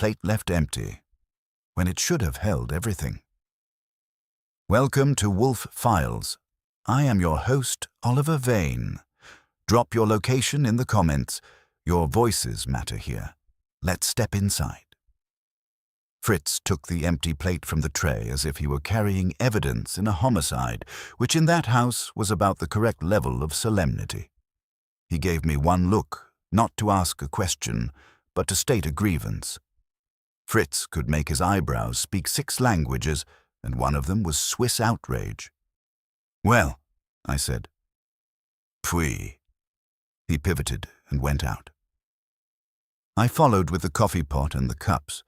plate left empty, when it should have held everything. Welcome to Wolfe-Files. I am your host, Oliver Vane. Drop your location in the comments. Your voices matter here. Let's step inside. Fritz took the empty plate from the tray as if he were carrying evidence in a homicide, which in that house was about the correct level of solemnity. He gave me one look, not to ask a question, but to state a grievance. Fritz could make his eyebrows speak 6 languages, and one of them was Swiss outrage. "Well," I said. "Puis." He pivoted and went out. I followed with the coffee pot and the cups,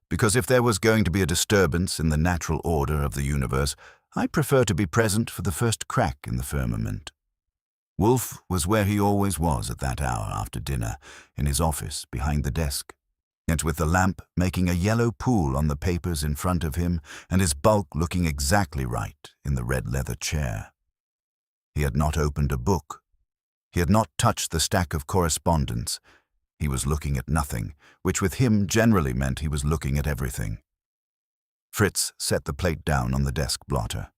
because if there was going to be a disturbance in the natural order of the universe, I prefer to be present for the first crack in the firmament. Wolfe was where he always was at that hour after dinner, in his office behind the desk, yet with the lamp making a yellow pool on the papers in front of him and his bulk looking exactly right in the red leather chair. He had not opened a book. He had not touched the stack of correspondence. He was looking at nothing, which with him generally meant he was looking at everything. Fritz set the plate down on the desk blotter.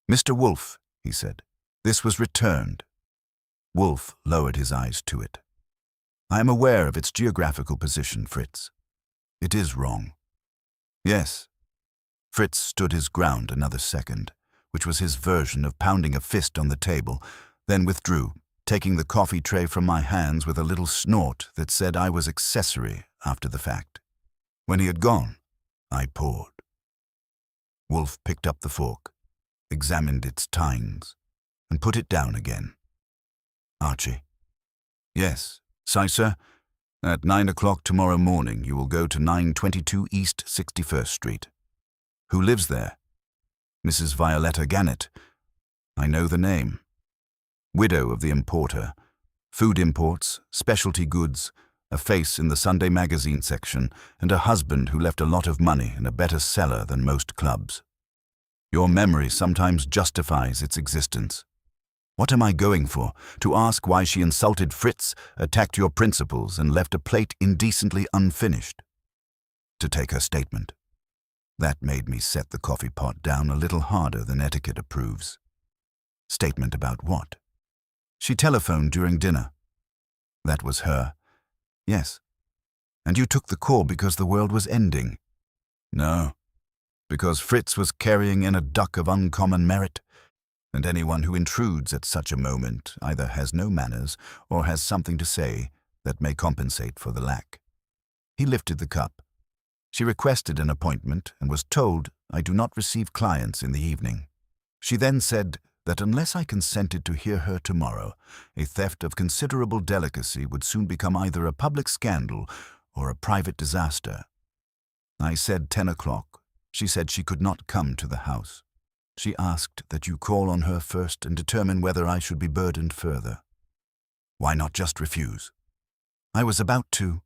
"Mr. Wolfe," he said, "this was returned." Wolfe lowered his eyes to it. "I am aware of its geographical position, Fritz. It is wrong." "Yes." Fritz stood his ground another second, which was his version of pounding a fist on the table, then withdrew, taking the coffee tray from my hands with a little snort that said I was accessory after the fact. When he had gone, I poured. Wolfe picked up the fork, examined its tines, and put it down again. "Archie." "Yes, sir. At 9 o'clock tomorrow morning you will go to 922 East 61st Street. Who lives there?" "Mrs. Violetta Gannett. I know the name. Widow of the importer. Food imports, specialty goods, a face in the Sunday magazine section, and a husband who left a lot of money and a better cellar than most clubs. Your memory sometimes justifies its existence. What am I going for? To ask why she insulted Fritz, attacked your principles, and left a plate indecently unfinished? To take her statement. That made me set the coffee pot down a little harder than etiquette approves. Statement about what? She telephoned during dinner. That was her. Yes. And you took the call because the world was ending. No. Because Fritz was carrying in a duck of uncommon merit, and anyone who intrudes at such a moment either has no manners or has something to say that may compensate for the lack. He lifted the cup. She requested an appointment and was told I do not receive clients in the evening. She then said that unless I consented to hear her tomorrow, a theft of considerable delicacy would soon become either a public scandal or a private disaster. I said 10 o'clock. She said she could not come to the house. She asked that you call on her first and determine whether I should be burdened further. Why not just refuse? I was about to.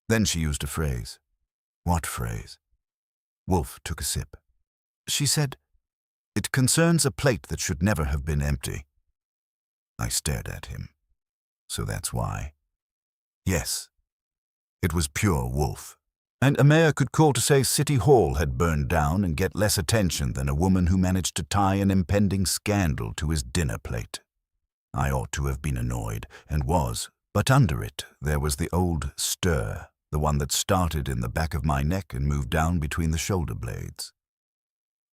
Then she used a phrase. What phrase? Wolfe took a sip. She said, "It concerns a plate that should never have been empty." I stared at him. So that's why. Yes. It was pure Wolfe. And a mayor could call to say City Hall had burned down and get less attention than a woman who managed to tie an impending scandal to his dinner plate. I ought to have been annoyed, and was, but under it there was the old stir, the one that started in the back of my neck and moved down between the shoulder blades.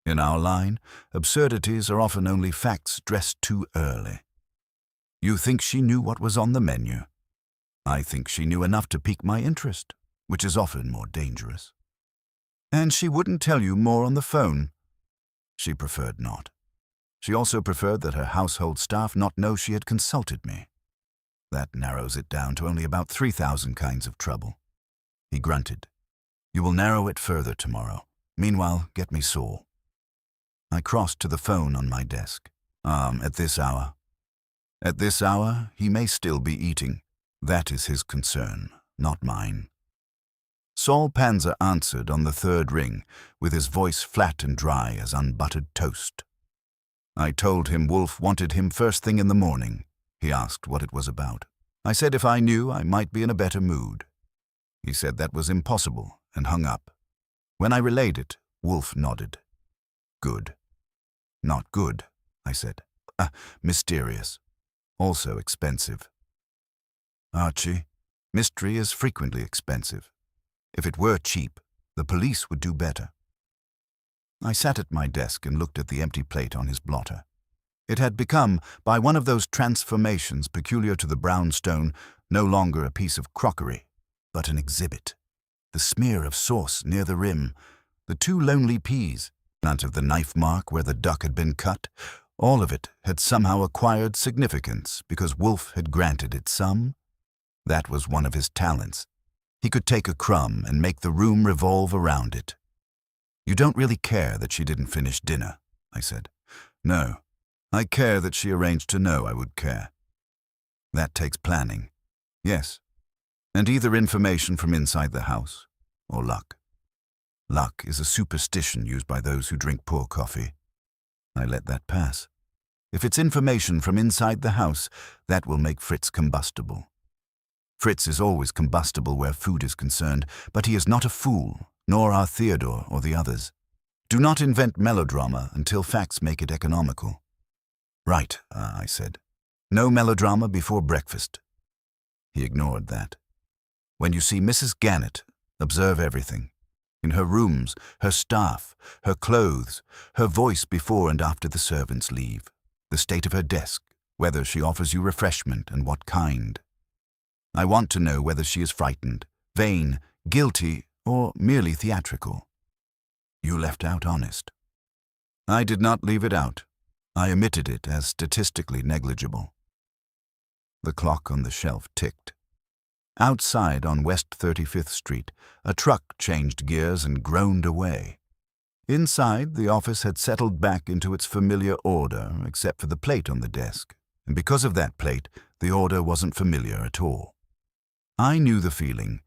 In our line, absurdities are often only facts dressed too early. You think she knew what was on the menu? I think she knew enough to pique my interest, which is often more dangerous. And she wouldn't tell you more on the phone. She preferred not. She also preferred that her household staff not know she had consulted me. That narrows it down to only about 3,000 kinds of trouble. He grunted. You will narrow it further tomorrow. Meanwhile, get me Saul. I crossed to the phone on my desk. At this hour. At this hour, he may still be eating. That is his concern, not mine. Saul Panzer answered on the third ring, with his voice flat and dry as unbuttered toast. I told him Wolfe wanted him first thing in the morning. He asked what it was about. I said if I knew, I might be in a better mood. He said that was impossible and hung up. When I relayed it, Wolfe nodded. Good. Not good, I said. Mysterious. Also expensive. Archie, mystery is frequently expensive. If it were cheap, the police would do better. I sat at my desk and looked at the empty plate on his blotter. It had become, by one of those transformations peculiar to the brown stone, no longer a piece of crockery, but an exhibit. The smear of sauce near the rim, the 2 lonely peas, none of the knife mark where the duck had been cut, all of it had somehow acquired significance because Wolfe had granted it some. That was one of his talents. He could take a crumb and make the room revolve around it. You don't really care that she didn't finish dinner, I said. No, I care that she arranged to know I would care. That takes planning. Yes, and either information from inside the house or luck. Luck is a superstition used by those who drink poor coffee. I let that pass. If it's information from inside the house, that will make Fritz combustible. Fritz is always combustible where food is concerned, but he is not a fool, nor are Theodore or the others. Do not invent melodrama until facts make it economical. Right, I said. No melodrama before breakfast. He ignored that. When you see Mrs. Gannett, observe everything. In her rooms, her staff, her clothes, her voice before and after the servants leave, the state of her desk, whether she offers you refreshment and what kind. I want to know whether she is frightened, vain, guilty, or merely theatrical. You left out honest. I did not leave it out. I omitted it as statistically negligible. The clock on the shelf ticked. Outside on West 35th Street, a truck changed gears and groaned away. Inside, the office had settled back into its familiar order, except for the plate on the desk, and because of that plate, the order wasn't familiar at all. I knew the feeling.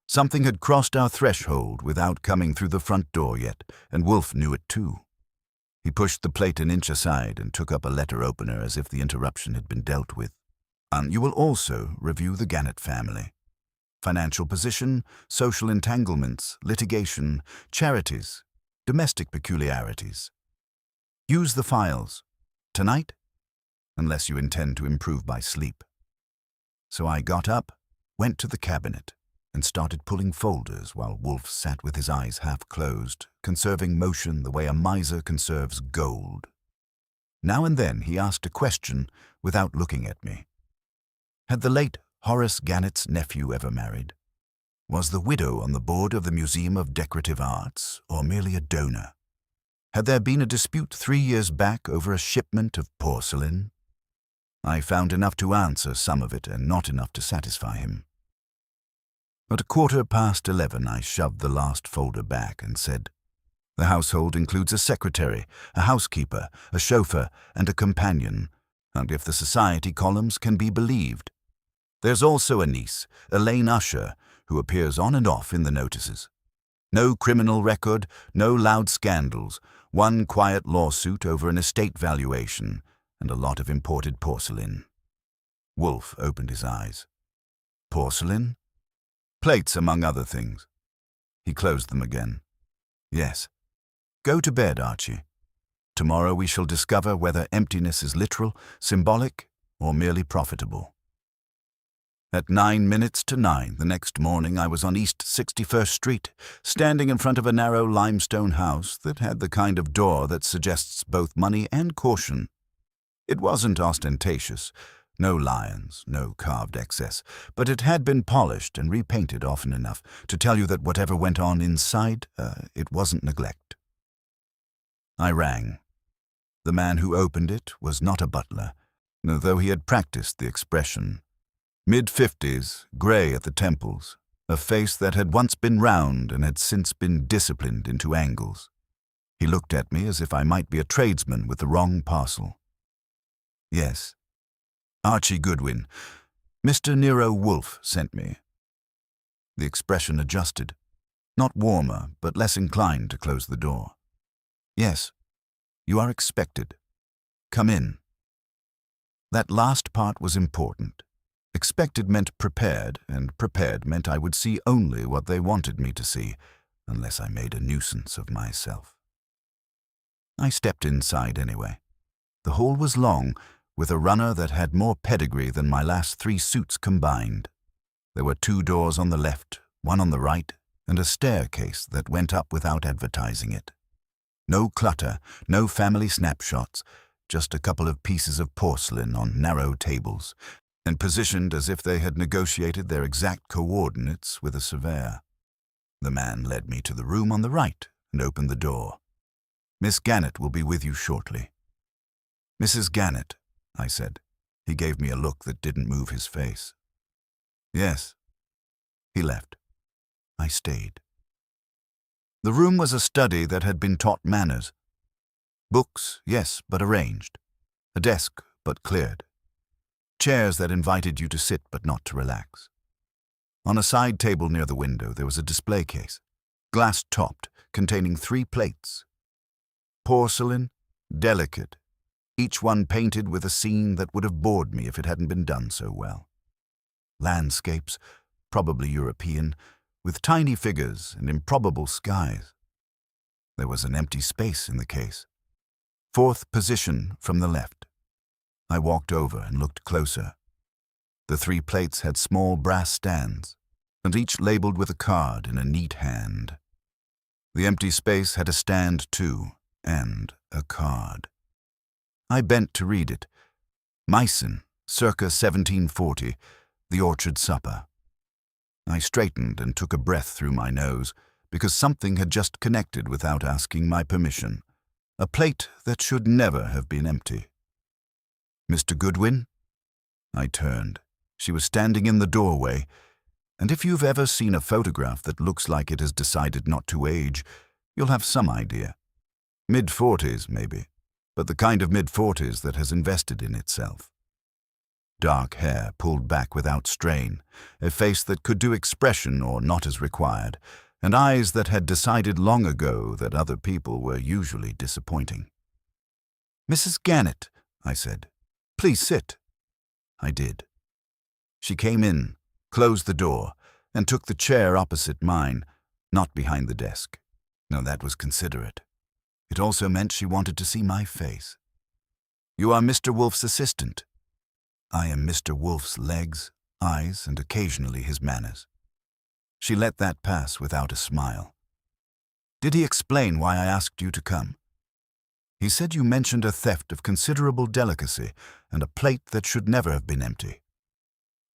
Something had crossed our threshold without coming through the front door yet, and Wolfe knew it too. He pushed the plate an inch aside and took up a letter opener as if the interruption had been dealt with. You will also review the Gannett family. Financial position, social entanglements, litigation, charities, domestic peculiarities. Use the files. Tonight? Unless you intend to improve by sleep. So I got up, went to the cabinet, and started pulling folders while Wolfe sat with his eyes half closed, conserving motion the way a miser conserves gold. Now and then he asked a question without looking at me. Had the late Horace Gannett's nephew ever married? Was the widow on the board of the Museum of Decorative Arts, or merely a donor? Had there been a dispute 3 years back over a shipment of porcelain? I found enough to answer some of it and not enough to satisfy him. At 11:15, I shoved the last folder back and said, "The household includes a secretary, a housekeeper, a chauffeur, and a companion, and if the society columns can be believed. There's also a niece, Elaine Usher, who appears on and off in the notices. No criminal record, no loud scandals, one quiet lawsuit over an estate valuation, and a lot of imported porcelain." Wolfe opened his eyes. Porcelain? Plates, among other things. He closed them again. Yes. Go to bed, Archie. Tomorrow we shall discover whether emptiness is literal, symbolic, or merely profitable. At 9:09 the next morning, I was on East 61st Street, standing in front of a narrow limestone house that had the kind of door that suggests both money and caution. It wasn't ostentatious, no lions, no carved excess, but it had been polished and repainted often enough to tell you that whatever went on inside, it wasn't neglect. I rang. The man who opened it was not a butler, though he had practiced the expression. Mid-50s, grey at the temples, a face that had once been round and had since been disciplined into angles. He looked at me as if I might be a tradesman with the wrong parcel. Yes. Archie Goodwin. Mr. Nero Wolfe sent me. The expression adjusted. Not warmer, but less inclined to close the door. Yes. You are expected. Come in. That last part was important. Expected meant prepared, and prepared meant I would see only what they wanted me to see, unless I made a nuisance of myself. I stepped inside anyway. The hall was long, with a runner that had more pedigree than my last 3 suits combined. There were 2 doors on the left, one on the right, and a staircase that went up without advertising it. No clutter, no family snapshots, just a couple of pieces of porcelain on narrow tables, and positioned as if they had negotiated their exact coordinates with a surveyor. The man led me to the room on the right and opened the door. "Miss Gannett will be with you shortly." "Mrs. Gannett," I said. He gave me a look that didn't move his face. "Yes." He left. I stayed. The room was a study that had been taught manners. Books, yes, but arranged. A desk, but cleared. Chairs that invited you to sit but not to relax. On a side table near the window there was a display case, glass-topped, containing 3 plates. Porcelain, delicate, each one painted with a scene that would have bored me if it hadn't been done so well. Landscapes, probably European, with tiny figures and improbable skies. There was an empty space in the case. 4th position from the left. I walked over and looked closer. The 3 plates had small brass stands, and each labeled with a card in a neat hand. The empty space had a stand too, and a card. I bent to read it. Meissen, circa 1740, The Orchard Supper. I straightened and took a breath through my nose, because something had just connected without asking my permission. A plate that should never have been empty. "Mr. Goodwin?" I turned. She was standing in the doorway, and if you've ever seen a photograph that looks like it has decided not to age, you'll have some idea. Mid-40s, maybe, but the kind of mid-40s that has invested in itself. Dark hair pulled back without strain, a face that could do expression or not as required, and eyes that had decided long ago that other people were usually disappointing. "Mrs. Gannett," I said, "please sit." I did. She came in, closed the door, and took the chair opposite mine, not behind the desk. No, that was considerate. It also meant she wanted to see my face. "You are Mr. Wolfe's assistant." I am Mr. Wolfe's legs, eyes, and occasionally his manners. She let that pass without a smile. "Did he explain why I asked you to come?" "He said you mentioned a theft of considerable delicacy and a plate that should never have been empty."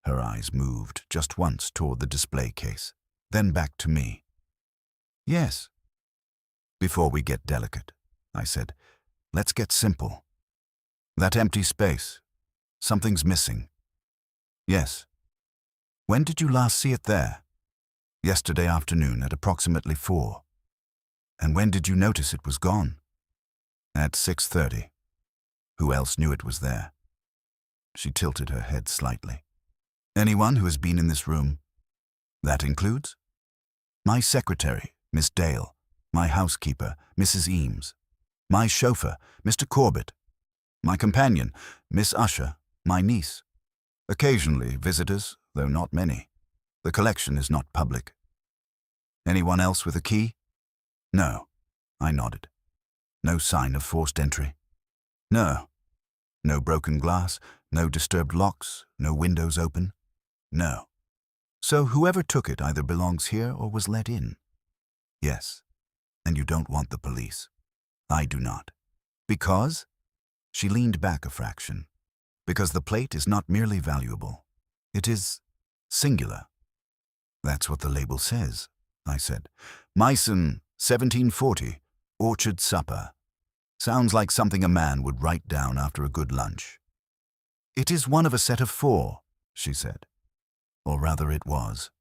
Her eyes moved just once toward the display case, then back to me. "Yes." "Before we get delicate," I said, "let's get simple. That empty space. Something's missing." "Yes." "When did you last see it there?" "Yesterday afternoon at approximately 4. "And when did you notice it was gone?" "At 6:30. "Who else knew it was there?" She tilted her head slightly. "Anyone who has been in this room?" "That includes?" "My secretary, Miss Dale, my housekeeper, Mrs. Eames, my chauffeur, Mr. Corbett, my companion, Miss Usher, my niece. Occasionally visitors, though not many. The collection is not public." "Anyone else with a key?" "No." I nodded. "No sign of forced entry?" "No." "No broken glass, no disturbed locks, no windows open?" "No." "So whoever took it either belongs here or was let in?" "Yes." "And you don't want the police?" "I do not." "Because?" She leaned back a fraction. "Because the plate is not merely valuable. It is singular." "That's what the label says," I said. "Meissen, 1740, Orchard Supper. Sounds like something a man would write down after a good lunch." "It is one of a set of 4, she said. Or rather it was.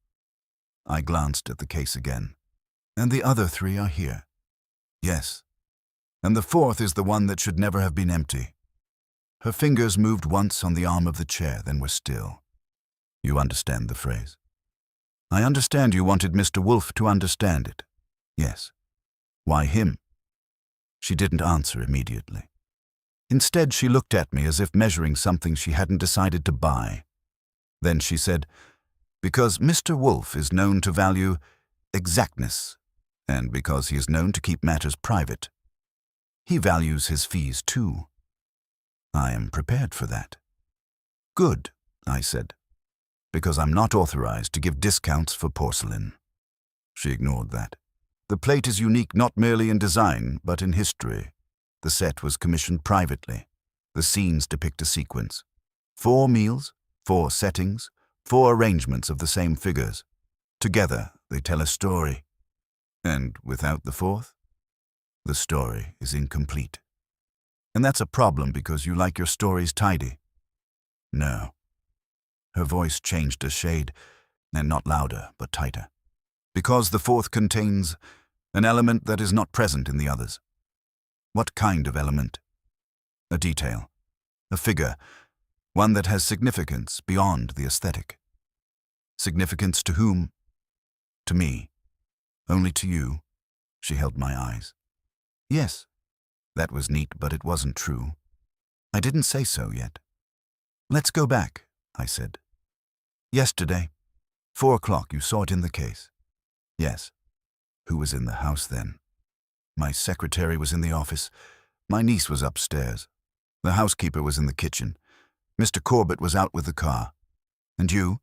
I glanced at the case again. "And the other 3 are here?" "Yes. And the 4th is the one that should never have been empty." Her fingers moved once on the arm of the chair, then were still. "You understand the phrase?" "I understand you wanted Mr. Wolfe to understand it." "Yes." "Why him?" She didn't answer immediately. Instead, she looked at me as if measuring something she hadn't decided to buy. Then she said, "Because Mr. Wolfe is known to value exactness, and because he is known to keep matters private. He values his fees too. I am prepared for that." "Good," I said, "because I'm not authorized to give discounts for porcelain." She ignored that. "The plate is unique not merely in design, but in history. The set was commissioned privately. The scenes depict a sequence. 4 meals, 4 settings, 4 arrangements of the same figures. Together, they tell a story. And without the 4th, the story is incomplete. And that's a problem because you like your stories tidy." "No." Her voice changed a shade, and not louder, but tighter. "Because the 4th contains an element that is not present in the others." "What kind of element?" "A detail. A figure. One that has significance beyond the aesthetic." "Significance to whom?" "To me. Only to you." She held my eyes. "Yes." That was neat, but it wasn't true. I didn't say so yet. "Let's go back," I said. "Yesterday, 4 o'clock, you saw it in the case." "Yes." "Who was in the house then?" "My secretary was in the office. My niece was upstairs. The housekeeper was in the kitchen. Mr. Corbett was out with the car. And you?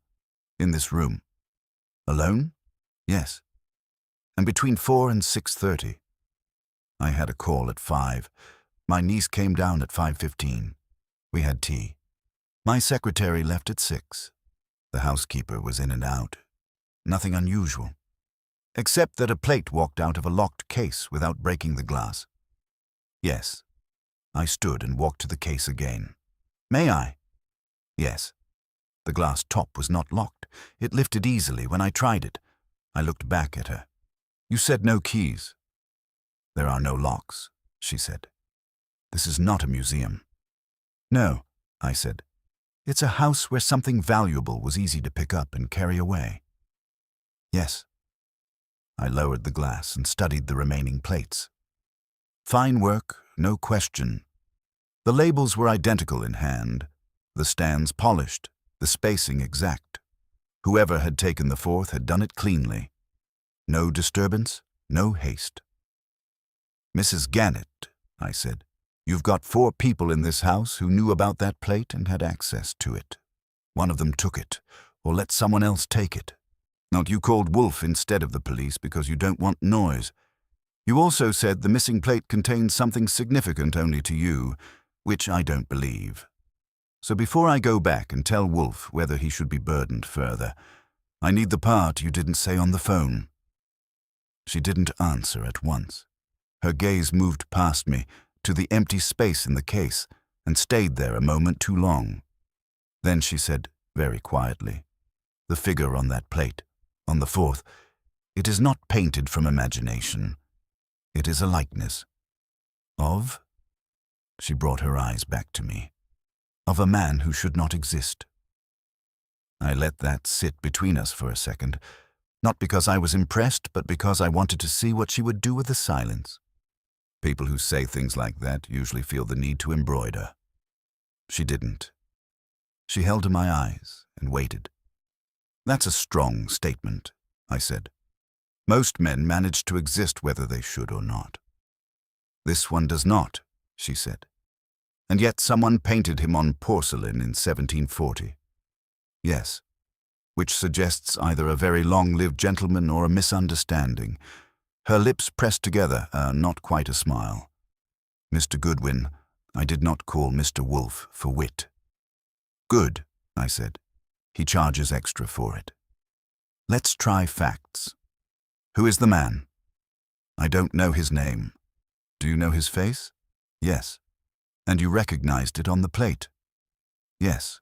In this room." "Alone?" "Yes." "And between 4 and 6:30. I had a call at 5. My niece came down at 5:15. We had tea. My secretary left at 6. The housekeeper was in and out. Nothing unusual. Except that a plate walked out of a locked case without breaking the glass." "Yes." I stood and walked to the case again. "May I?" "Yes." The glass top was not locked. It lifted easily when I tried it. I looked back at her. "You said no keys." "There are no locks," she said. "This is not a museum." "No," I said. "It's a house where something valuable was easy to pick up and carry away." "Yes." I lowered the glass and studied the remaining plates. Fine work, no question. The labels were identical in hand, the stands polished, the spacing exact. Whoever had taken the 4th had done it cleanly. No disturbance, no haste. "Mrs. Gannett," I said, "you've got 4 people in this house who knew about that plate and had access to it. One of them took it, or let someone else take it. Not you called Wolfe instead of the police because you don't want noise. You also said the missing plate contains something significant only to you, which I don't believe. So before I go back and tell Wolfe whether he should be burdened further, I need the part you didn't say on the phone." She didn't answer at once. Her gaze moved past me to the empty space in the case and stayed there a moment too long. Then she said very quietly, "The figure on that plate, on the 4th, it is not painted from imagination. It is a likeness." "Of?" She brought her eyes back to me. "Of a man who should not exist." I let that sit between us for a second, not because I was impressed, but because I wanted to see what she would do with the silence. People who say things like that usually feel the need to embroider. She didn't. She held to my eyes and waited. "That's a strong statement," I said. "Most men manage to exist whether they should or not." "This one does not," she said. "And yet someone painted him on porcelain in 1740. "Yes, which suggests either a very long-lived gentleman or a misunderstanding." Her lips pressed together, not quite a smile. "Mr. Goodwin, I did not call Mr. Wolfe for wit." "Good," I said. "He charges extra for it. Let's try facts. Who is the man?" "I don't know his name." "Do you know his face?" "Yes." "And you recognized it on the plate?" "Yes."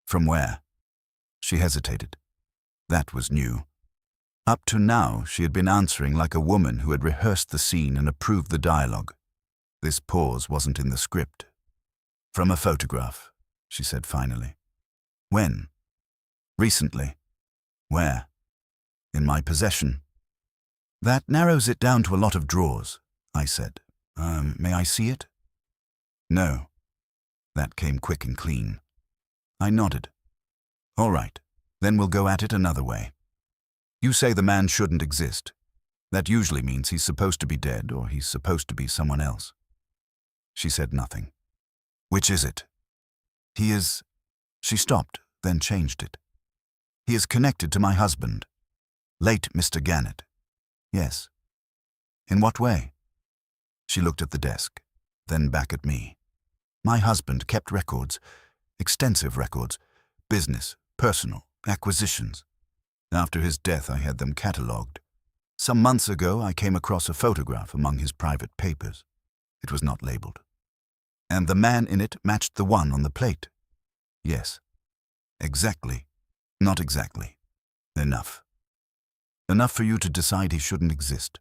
"From where?" She hesitated. That was new. Up to now, she had been answering like a woman who had rehearsed the scene and approved the dialogue. This pause wasn't in the script. "From a photograph," she said finally. "When?" "Recently." "Where?" "In my possession." "That narrows it down to a lot of drawers," I said. May I see it?" "No." That came quick and clean. I nodded. All right, then we'll go at it another way. You say the man shouldn't exist. That usually means he's supposed to be dead or he's supposed to be someone else. She said nothing. Which is it? He is... She stopped, then changed it. He is connected to my husband. Late Mr. Gannett. Yes. In what way? She looked at the desk, then back at me. My husband kept records, extensive records, business, personal, acquisitions. After his death, I had them catalogued. Some months ago, I came across a photograph among his private papers. It was not labeled. And the man in it matched the one on the plate. Yes. Exactly. Not exactly. Enough. Enough for you to decide he shouldn't exist.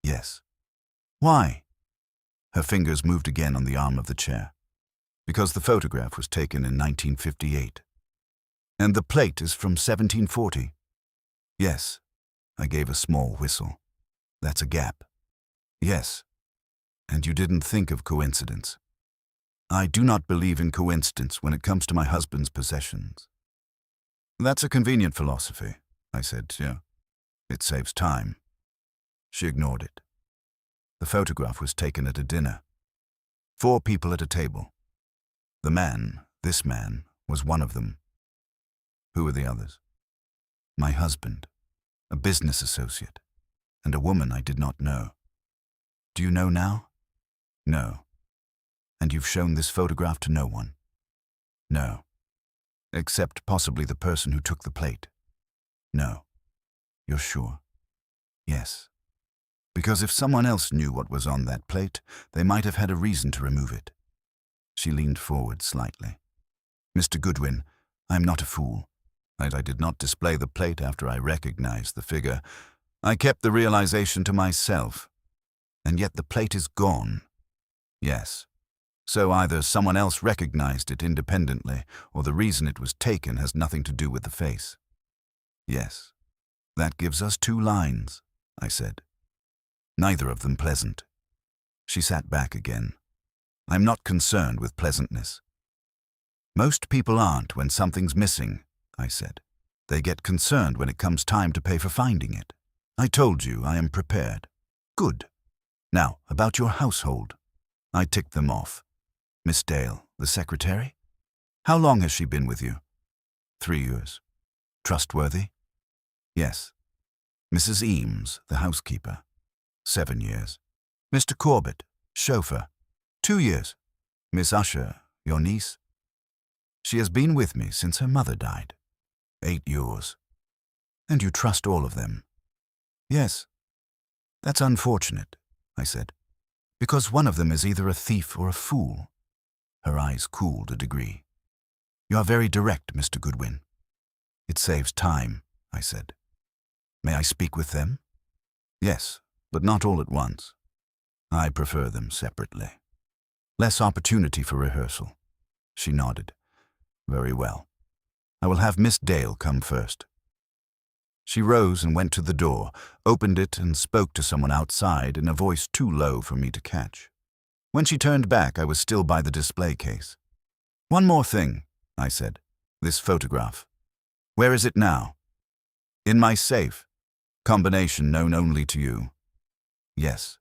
Yes. Why? Her fingers moved again on the arm of the chair. Because the photograph was taken in 1958. And the plate is from 1740. Yes. I gave a small whistle. That's a gap. Yes. And you didn't think of coincidence. I do not believe in coincidence when it comes to my husband's possessions. That's a convenient philosophy, I said, yeah. It saves time. She ignored it. The photograph was taken at a dinner. 4 people at a table. The man, this man, was one of them. Who were the others? My husband, a business associate, and a woman I did not know. Do you know now? No. And you've shown this photograph to no one? No. Except possibly the person who took the plate? No. You're sure? Yes. Because if someone else knew what was on that plate, they might have had a reason to remove it. She leaned forward slightly. Mr. Goodwin, I am not a fool. I did not display the plate after I recognized the figure. I kept the realization to myself. And yet the plate is gone. Yes. So either someone else recognized it independently, or the reason it was taken has nothing to do with the face. Yes. That gives us 2 lines, I said. Neither of them pleasant. She sat back again. I'm not concerned with pleasantness. Most people aren't when something's missing, I said. They get concerned when it comes time to pay for finding it. I told you I am prepared. Good. Now, about your household. I ticked them off. Miss Dale, the secretary? How long has she been with you? 3 years. Trustworthy? Yes. Mrs. Eames, the housekeeper? 7 years. Mr. Corbett, chauffeur? 2 years. Miss Usher, your niece? She has been with me since her mother died. 8 years. And you trust all of them? Yes. That's unfortunate, I said, because one of them is either a thief or a fool. Her eyes cooled a degree. You are very direct, Mr. Goodwin. It saves time, I said. May I speak with them? Yes, but not all at once. I prefer them separately. Less opportunity for rehearsal. She nodded. Very well. I will have Miss Dale come first. She rose and went to the door, opened it and spoke to someone outside in a voice too low for me to catch. When she turned back, I was still by the display case. One more thing, I said. This photograph. Where is it now? In my safe. Combination known only to you. Yes.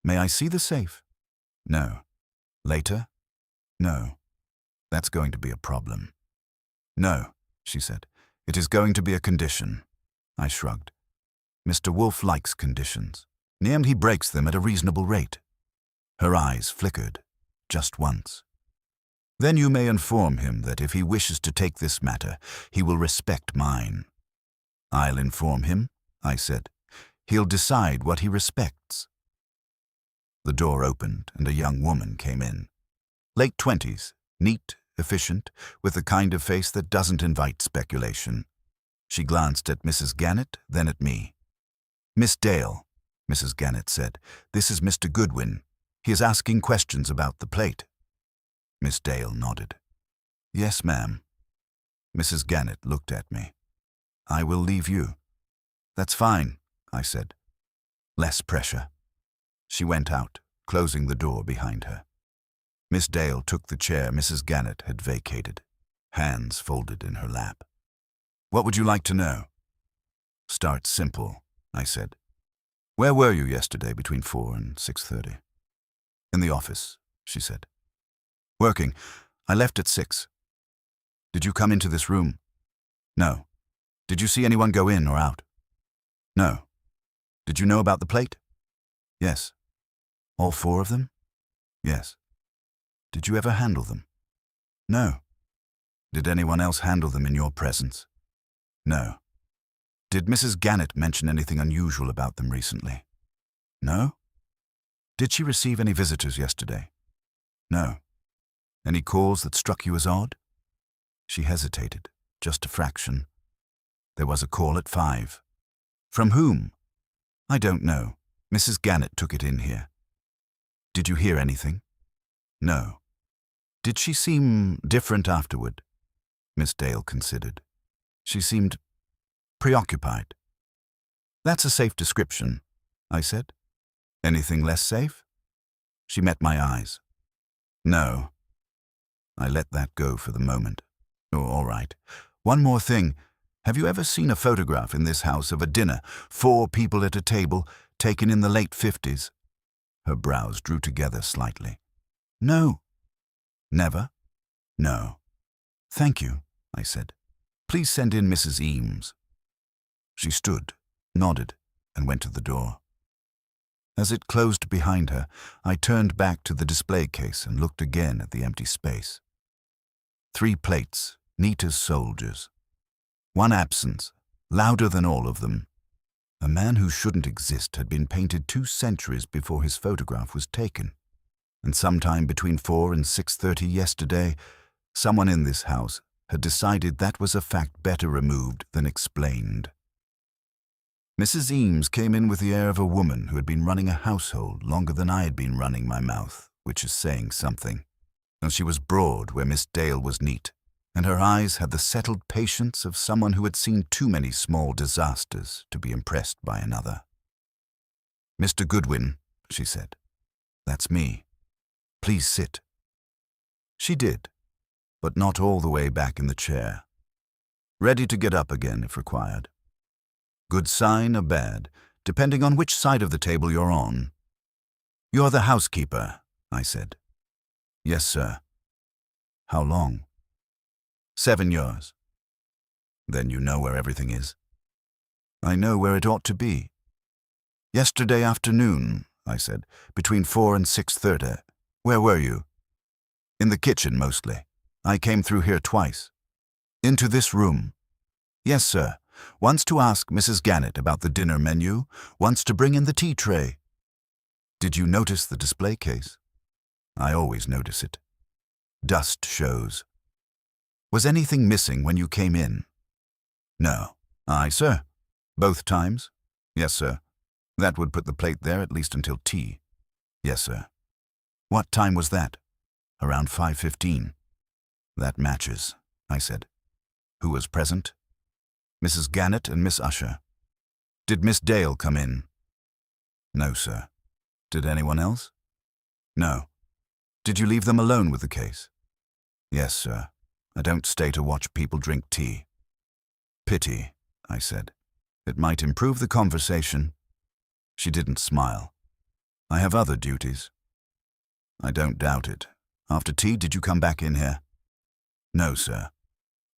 May I see the safe? No. Later? No. That's going to be a problem. No, she said. It is going to be a condition. I shrugged. Mr. Wolfe likes conditions, and he breaks them at a reasonable rate. Her eyes flickered, just once. Then you may inform him that if he wishes to take this matter, he will respect mine. I'll inform him, I said. He'll decide what he respects. The door opened and a young woman came in. Late 20s, neat, efficient, with the kind of face that doesn't invite speculation. She glanced at Mrs. Gannett, then at me. Miss Dale, Mrs. Gannett said, this is Mr. Goodwin. He is asking questions about the plate. Miss Dale nodded. Yes, ma'am. Mrs. Gannett looked at me. I will leave you. That's fine, I said. Less pressure. She went out, closing the door behind her. Miss Dale took the chair Mrs. Gannett had vacated. hands folded in her lap. "What would you like to know?" "Start simple," I said. "Where were you yesterday between 4 and 6:30? "In the office," she said. "Working. I left at 6. "Did you come into this room?" "No." "Did you see anyone go in or out?" "No." "Did you know about the plate?" "Yes." "All 4 of them?" "Yes." "Did you ever handle them?" "No." "Did anyone else handle them in your presence?" "No." "Did Mrs. Gannett mention anything unusual about them recently?" "No." "Did she receive any visitors yesterday?" "No." "Any calls that struck you as odd?" She hesitated, just a fraction. "There was a call at 5. "From whom?" "I don't know. Mrs. Gannett took it in here." "Did you hear anything?" "No." "Did she seem different afterward?" Miss Dale considered. "She seemed preoccupied." "That's a safe description," I said. "Anything less safe?" She met my eyes. "No." I let that go for the moment. "Oh, all right. One more thing. Have you ever seen a photograph in this house of a dinner, 4 people at a table, taken in the late 50s? Her brows drew together slightly. "No." "Never?" "No." "Thank you," I said. "Please send in Mrs. Eames." She stood, nodded, and went to the door. As it closed behind her, I turned back to the display case and looked again at the empty space. 3 plates, neat as soldiers. 1 absence, louder than all of them. A man who shouldn't exist had been painted 2 centuries before his photograph was taken. And sometime between 4 and 6:30 yesterday, someone in this house had decided that was a fact better removed than explained. Mrs. Eames came in with the air of a woman who had been running a household longer than I had been running my mouth, which is saying something. And she was broad where Miss Dale was neat, and her eyes had the settled patience of someone who had seen too many small disasters to be impressed by another. "Mr. Goodwin," she said. "That's me. Please sit." She did, but not all the way back in the chair. Ready to get up again if required. Good sign or bad, depending on which side of the table you're on. "You're the housekeeper," I said. "Yes, sir." "How long?" 7 years. "Then you know where everything is?" "I know where it ought to be." "Yesterday afternoon," I said, "between 4 and 6:30. Where were you?" "In the kitchen, mostly. I came through here twice." "Into this room?" "Yes, sir. Once to ask Mrs. Gannett about the dinner menu, once to bring in the tea tray." "Did you notice the display case?" "I always notice it. Dust shows." "Was anything missing when you came in?" "No." "Aye, sir." "Both times?" "Yes, sir." "That would put the plate there at least until tea." "Yes, sir." "What time was that?" "Around 5:15. "That matches," I said. "Who was present?" "Mrs. Gannett and Miss Usher." "Did Miss Dale come in?" "No, sir." "Did anyone else?" "No." "Did you leave them alone with the case?" "Yes, sir. I don't stay to watch people drink tea." "Pity," I said. "It might improve the conversation." She didn't smile. "I have other duties." "I don't doubt it. After tea, did you come back in here?" "No, sir."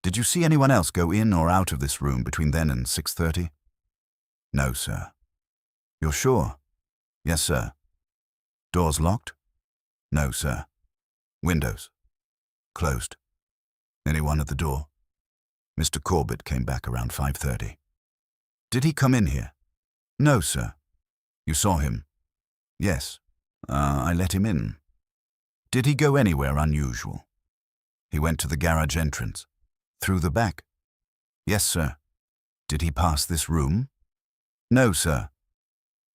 "Did you see anyone else go in or out of this room between then and 6:30? "No, sir." "You're sure?" "Yes, sir." "Doors locked?" "No, sir." "Windows?" "Closed." "Anyone at the door?" "Mr. Corbett came back around 5:30. "Did he come in here?" "No, sir." "You saw him?" "Yes. I let him in." "Did he go anywhere unusual?" "He went to the garage entrance." "Through the back?" "Yes, sir." "Did he pass this room?" "No, sir."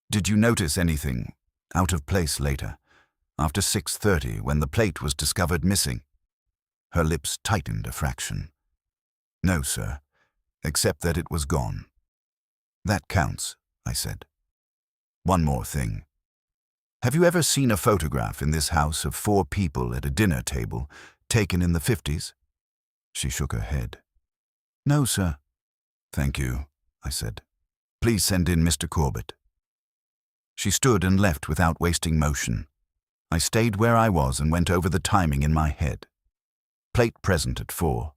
"Did you notice anything out of place later, after 6:30 when the plate was discovered missing?" Her lips tightened a fraction. "No, sir, except that it was gone." "That counts," I said. "One more thing. Have you ever seen a photograph in this house of 4 people at a dinner table, taken in the 50s? She shook her head. No, sir. Thank you, I said. Please send in Mr. Corbett. She stood and left without wasting motion. I stayed where I was and went over the timing in my head. Plate present at 4.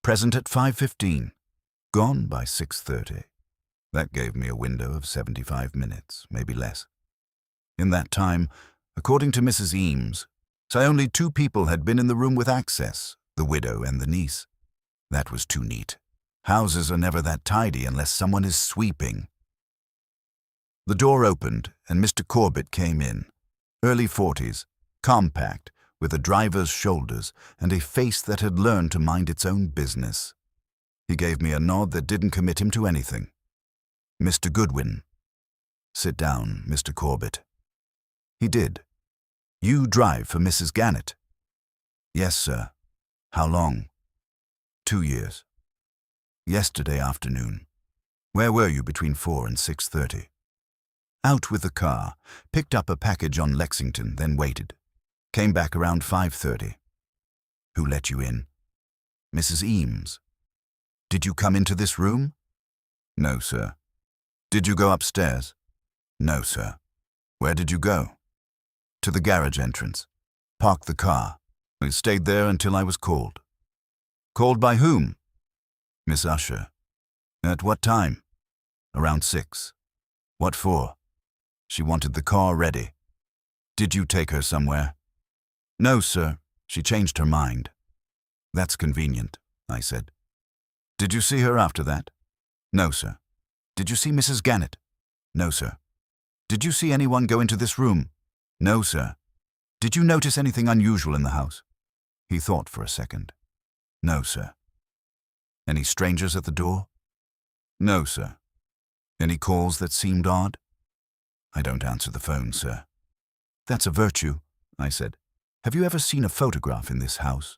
Present at 5:15. Gone by 6:30. That gave me a window of 75 minutes, maybe less. In that time, according to Mrs. Eames, only 2 people had been in the room with access, the widow and the niece. That was too neat. Houses are never that tidy unless someone is sweeping. The door opened and Mr. Corbett came in, early 40s, compact, with a driver's shoulders and a face that had learned to mind its own business. He gave me a nod that didn't commit him to anything. Mr. Goodwin. Sit down, Mr. Corbett. He did. You drive for Mrs. Gannett? Yes, sir. How long? 2 years. Yesterday afternoon. Where were you between 4 and 6:30? Out with the car, picked up a package on Lexington, then waited. Came back around 5:30. Who let you in? Mrs. Eames. Did you come into this room? No, sir. Did you go upstairs? No, sir. Where did you go? To the garage entrance. Parked the car. I stayed there until I was called. Called by whom? Miss Usher. At what time? Around 6. What for? She wanted the car ready. Did you take her somewhere? No, sir. She changed her mind. That's convenient, I said. Did you see her after that? No, sir. Did you see Mrs. Gannett? No, sir. Did you see anyone go into this room? No, sir. Did you notice anything unusual in the house? He thought for a second. No, sir. Any strangers at the door? No, sir. Any calls that seemed odd? I don't answer the phone, sir. That's a virtue, I said. Have you ever seen a photograph in this house?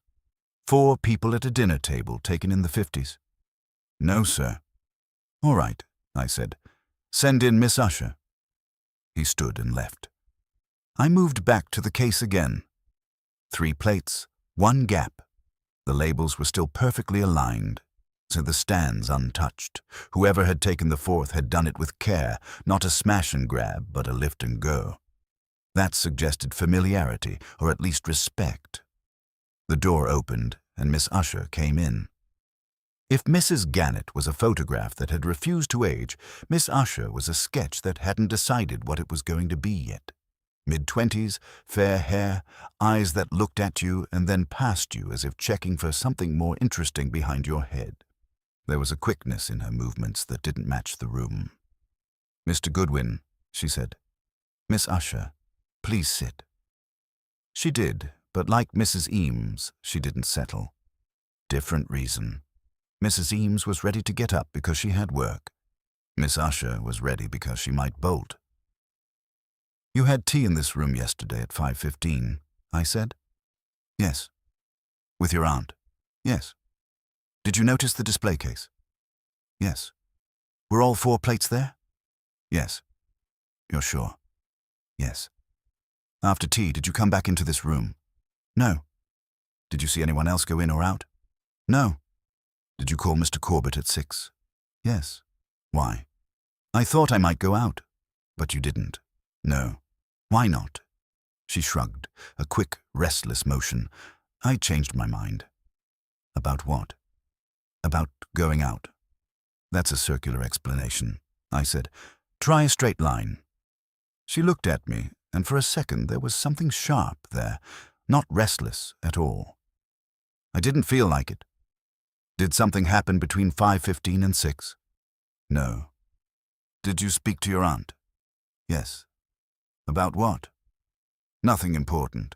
4 people at a dinner table taken in the 50s? No, sir. All right, I said. Send in Miss Usher. He stood and left. I moved back to the case again. 3 plates, 1 gap. The labels were still perfectly aligned, so the stands untouched. Whoever had taken the 4th had done it with care, not a smash and grab, but a lift and go. That suggested familiarity, or at least respect. The door opened, and Miss Usher came in. If Mrs. Gannett was a photograph that had refused to age, Miss Usher was a sketch that hadn't decided what it was going to be yet. Mid-20s, fair hair, eyes that looked at you and then past you as if checking for something more interesting behind your head. There was a quickness in her movements that didn't match the room. Mr. Goodwin, she said. Miss Usher, please sit. She did, but like Mrs. Eames, she didn't settle. Different reason. Mrs. Eames was ready to get up because she had work. Miss Usher was ready because she might bolt. You had tea in this room yesterday at 5:15, I said. Yes. With your aunt? Yes. Did you notice the display case? Yes. Were all 4 plates there? Yes. You're sure? Yes. After tea, did you come back into this room? No. Did you see anyone else go in or out? No. Did you call Mr. Corbett at 6? Yes. Why? I thought I might go out, but you didn't. No. Why not? She shrugged, a quick, restless motion. I changed my mind. About what? About going out. That's a circular explanation, I said. Try a straight line. She looked at me, and for a second there was something sharp there, not restless at all. I didn't feel like it. Did something happen between 5:15 and 6? No. Did you speak to your aunt? Yes. About what? Nothing important.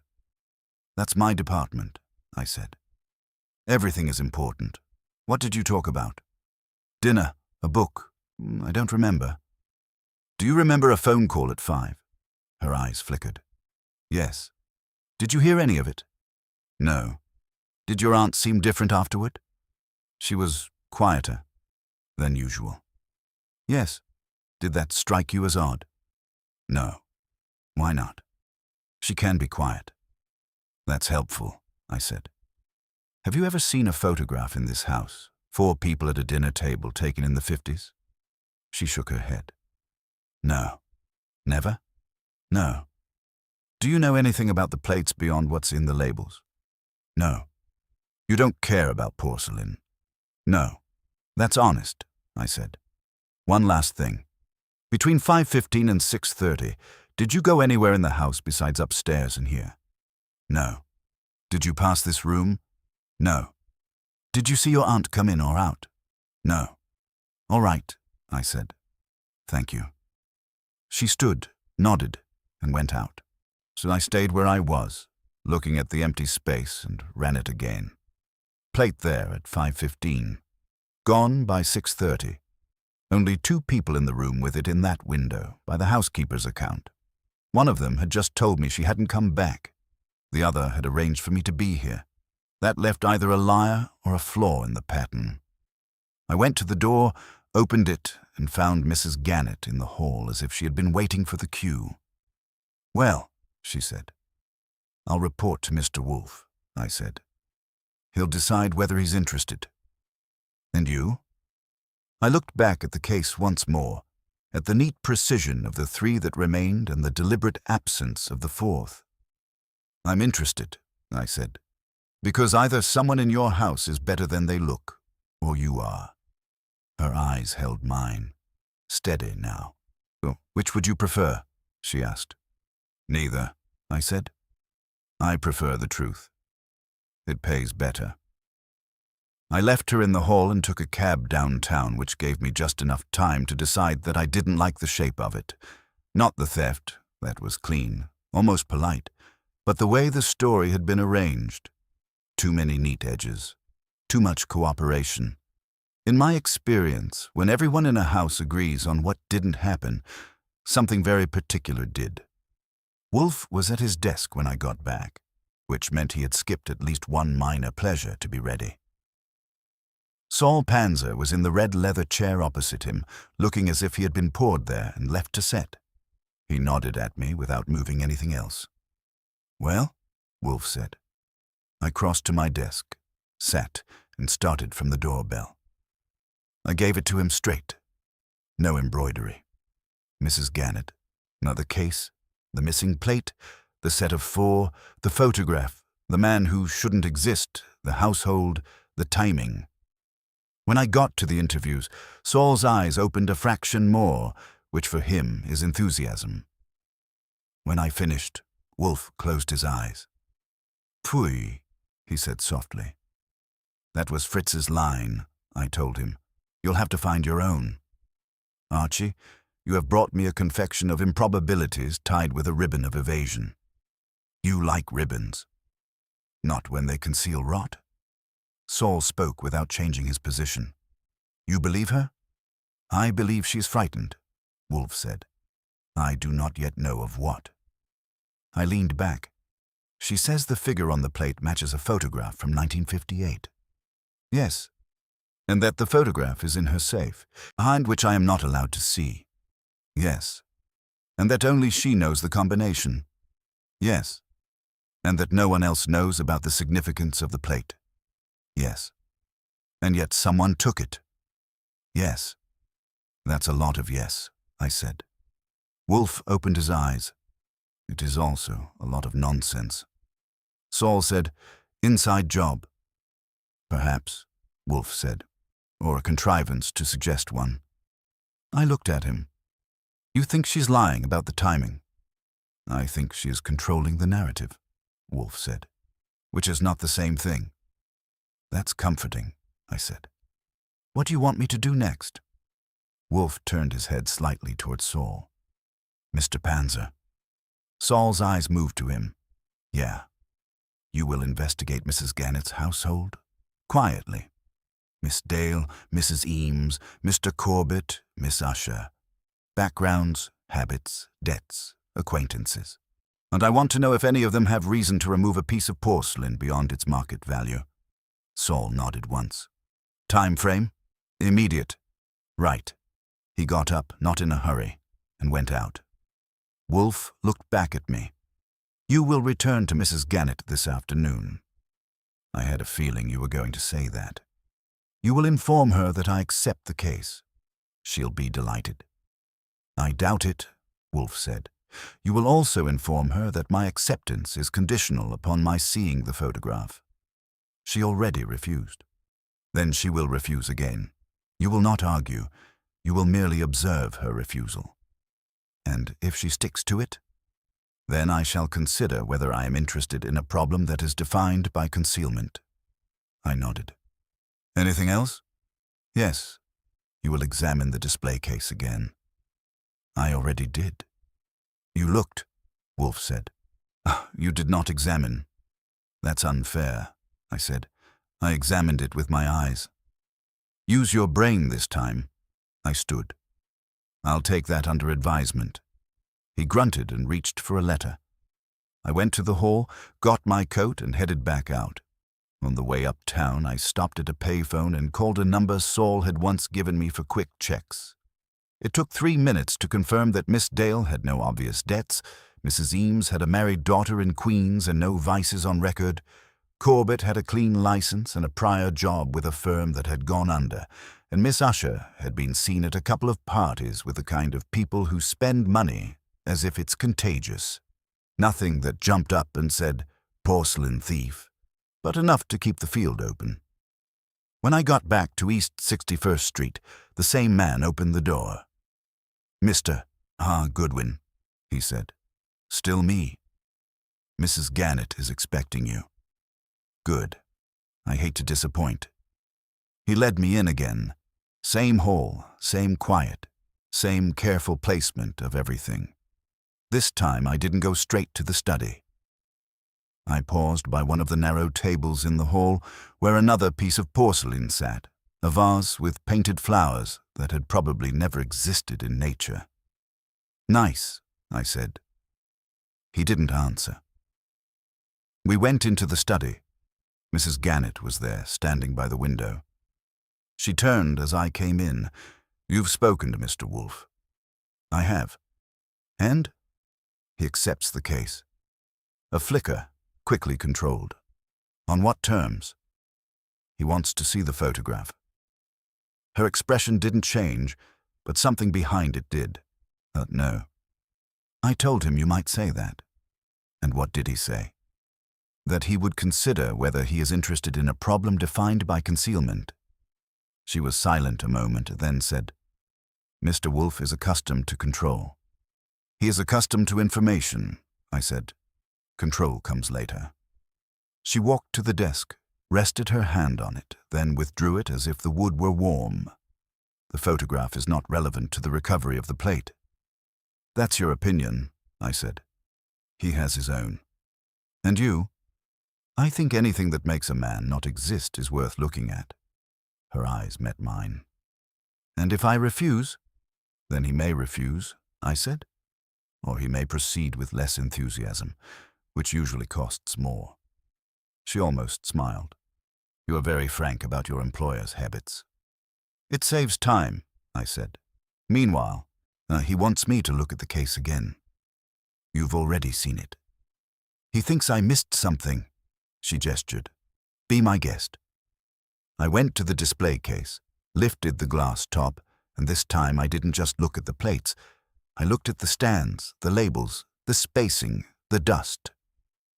That's my department, I said. Everything is important. What did you talk about? Dinner, a book. I don't remember. Do you remember a phone call at 5? Her eyes flickered. Yes. Did you hear any of it? No. Did your aunt seem different afterward? She was quieter than usual. Yes. Did that strike you as odd? No. Why not? She can be quiet. That's helpful, I said. Have you ever seen a photograph in this house? 4 people at a dinner table taken in the 50s? She shook her head. No. Never? No. Do you know anything about the plates beyond what's in the labels? No. You don't care about porcelain? No. That's honest, I said. One last thing. Between 5:15 and 6:30, did you go anywhere in the house besides upstairs and here? No. Did you pass this room? No. Did you see your aunt come in or out? No. All right, I said. Thank you. She stood, nodded, and went out. So I stayed where I was, looking at the empty space, and ran it again. Plate there at 5:15. Gone by 6:30. Only 2 people in the room with it in that window, by the housekeeper's account. One of them had just told me she hadn't come back. The other had arranged for me to be here. That left either a liar or a flaw in the pattern. I went to the door, opened it, and found Mrs. Gannett in the hall as if she had been waiting for the cue. Well, she said. I'll report to Mr. Wolfe, I said. He'll decide whether he's interested. And you? I looked back at the case once more, at the neat precision of the 3 that remained and the deliberate absence of the 4th. I'm interested, I said, because either someone in your house is better than they look, or you are. Her eyes held mine, steady now. Which would you prefer? She asked. Neither, I said. I prefer the truth. It pays better. I left her in the hall and took a cab downtown, which gave me just enough time to decide that I didn't like the shape of it. Not the theft, that was clean, almost polite, but the way the story had been arranged. Too many neat edges. Too much cooperation. In my experience, when everyone in a house agrees on what didn't happen, something very particular did. Wolfe was at his desk when I got back, which meant he had skipped at least one minor pleasure to be ready. Saul Panzer was in the red leather chair opposite him, looking as if he had been poured there and left to set. He nodded at me without moving anything else. Well, Wolfe said. I crossed to my desk, sat, and started from the doorbell. I gave it to him straight. No embroidery. Mrs. Gannett, another case, the missing plate, the set of 4, the photograph, the man who shouldn't exist, the household, the timing. When I got to the interviews, Saul's eyes opened a fraction more, which for him is enthusiasm. When I finished, Wolfe closed his eyes. Pfui, he said softly. That was Fritz's line, I told him. You'll have to find your own. Archie, you have brought me a confection of improbabilities tied with a ribbon of evasion. You like ribbons. Not when they conceal rot. Saul spoke without changing his position. You believe her? I believe she's frightened, Wolfe said. I do not yet know of what. I leaned back. She says the figure on the plate matches a photograph from 1958. Yes, and that the photograph is in her safe, behind which I am not allowed to see. Yes, and that only she knows the combination. Yes, and that no one else knows about the significance of the plate. Yes, and yet someone took it. Yes, that's a lot of yes, I said. Wolfe opened his eyes. It is also a lot of nonsense. Saul said, inside job. Perhaps, Wolfe said, or a contrivance to suggest one. I looked at him. You think she's lying about the timing? I think she is controlling the narrative, Wolfe said, which is not the same thing. That's comforting, I said. What do you want me to do next? Wolfe turned his head slightly towards Saul. Mr. Panzer. Saul's eyes moved to him. Yeah. You will investigate Mrs. Gannett's household? Quietly. Miss Dale, Mrs. Eames, Mr. Corbett, Miss Usher. Backgrounds, habits, debts, acquaintances. And I want to know if any of them have reason to remove a piece of porcelain beyond its market value. Saul nodded once. Time frame? Immediate. Right. He got up, not in a hurry, and went out. Wolfe looked back at me. You will return to Mrs. Gannett this afternoon. I had a feeling you were going to say that. You will inform her that I accept the case. She'll be delighted. I doubt it, Wolfe said. You will also inform her that my acceptance is conditional upon my seeing the photograph. She already refused. Then she will refuse again. You will not argue. You will merely observe her refusal. And if she sticks to it, then I shall consider whether I am interested in a problem that is defined by concealment. I nodded. Anything else? Yes. You will examine the display case again. I already did. You looked, Wolfe said. You did not examine. That's unfair, I said. I examined it with my eyes. Use your brain this time. I stood. I'll take that under advisement. He grunted and reached for a letter. I went to the hall, got my coat, and headed back out. On the way uptown, I stopped at a payphone and called a number Saul had once given me for quick checks. It took 3 minutes to confirm that Miss Dale had no obvious debts, Mrs. Eames had a married daughter in Queens and no vices on record, Corbett had a clean license and a prior job with a firm that had gone under, and Miss Usher had been seen at a couple of parties with the kind of people who spend money as if it's contagious. Nothing that jumped up and said, "Porcelain thief," but enough to keep the field open. When I got back to East 61st Street, the same man opened the door. "Mr. Goodwin," he said. "Still me. Mrs. Gannett is expecting you." "Good. I hate to disappoint." He led me in again. Same hall, same quiet, same careful placement of everything. This time I didn't go straight to the study. I paused by one of the narrow tables in the hall where another piece of porcelain sat, a vase with painted flowers that had probably never existed in nature. "Nice," I said. He didn't answer. We went into the study. Mrs. Gannett was there, standing by the window. She turned as I came in. "You've spoken to Mr. Wolfe." "I have." "And?" "He accepts the case." A flicker, quickly controlled. "On what terms?" "He wants to see the photograph." Her expression didn't change, but something behind it did. No. "I told him you might say that." "And what did he say?" "That he would consider whether he is interested in a problem defined by concealment." She was silent a moment, then said, "Mr. Wolfe is accustomed to control." "He is accustomed to information," I said. "Control comes later." She walked to the desk, rested her hand on it, then withdrew it as if the wood were warm. "The photograph is not relevant to the recovery of the plate." "That's your opinion," I said. "He has his own." "And you?" "I think anything that makes a man not exist is worth looking at." Her eyes met mine. "And if I refuse?" "Then he may refuse," I said. "Or he may proceed with less enthusiasm, which usually costs more." She almost smiled. "You are very frank about your employer's habits." "It saves time," I said. "Meanwhile, he wants me to look at the case again." "You've already seen it." "He thinks I missed something," she gestured. "Be my guest." I went to the display case, lifted the glass top, and this time I didn't just look at the plates. I looked at the stands, the labels, the spacing, the dust.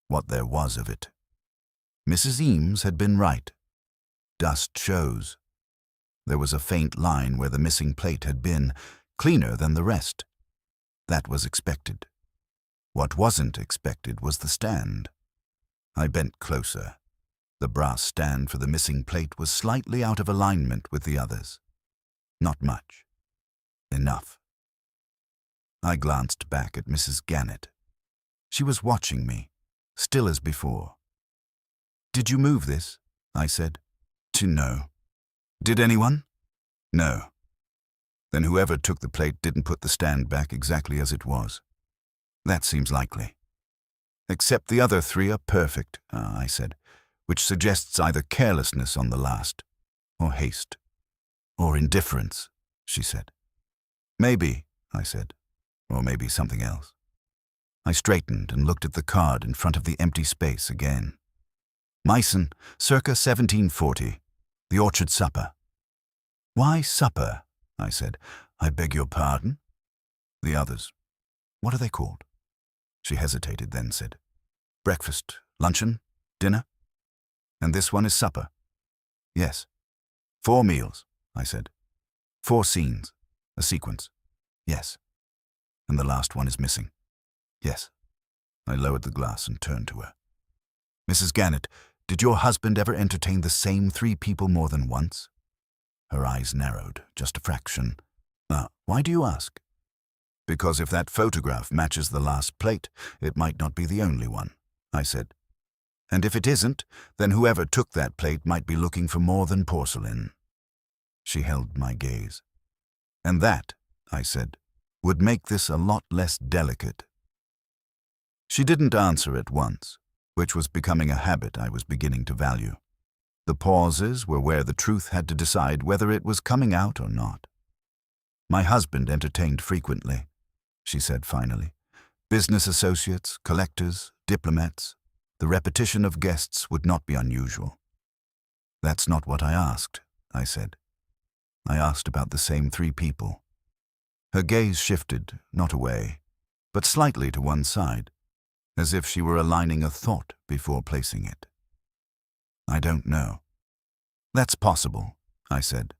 What there was of it. Mrs. Eames had been right. Dust shows. There was a faint line where the missing plate had been, cleaner than the rest. That was expected. What wasn't expected was the stand. I bent closer. The brass stand for the missing plate was slightly out of alignment with the others. Not much. Enough. I glanced back at Mrs. Gannett. She was watching me, still as before. "Did you move this?" I said. "No." "Did anyone?" "No." "Then whoever took the plate didn't put the stand back exactly as it was." "That seems likely." "Except the other 3 are perfect," I said, "which suggests either carelessness on the last, or haste, or indifference," she said. "Maybe," I said, "or maybe something else." I straightened and looked at the card in front of the empty space again. Meissen, circa 1740. The Orchard Supper. Why supper? I said. I beg your pardon? The others. What are they called? She hesitated, then said, breakfast, luncheon, dinner? And this one is supper? Yes. 4 meals, I said. 4 scenes, a sequence. Yes. And the last one is missing. Yes. I lowered the glass and turned to her. Mrs. Gannett, did your husband ever entertain the same 3 people more than once? Her eyes narrowed, just a fraction. Why do you ask? Because if that photograph matches the last plate, it might not be the only one, I said. And if it isn't, then whoever took that plate might be looking for more than porcelain. She held my gaze. And that, I said, would make this a lot less delicate. She didn't answer at once, which was becoming a habit I was beginning to value. The pauses were where the truth had to decide whether it was coming out or not. My husband entertained frequently, she said finally. Business associates, collectors, diplomats. The repetition of guests would not be unusual. That's not what I asked, I said. I asked about the same 3 people. Her gaze shifted, not away, but slightly to one side, as if she were aligning a thought before placing it. I don't know. That's possible, I said,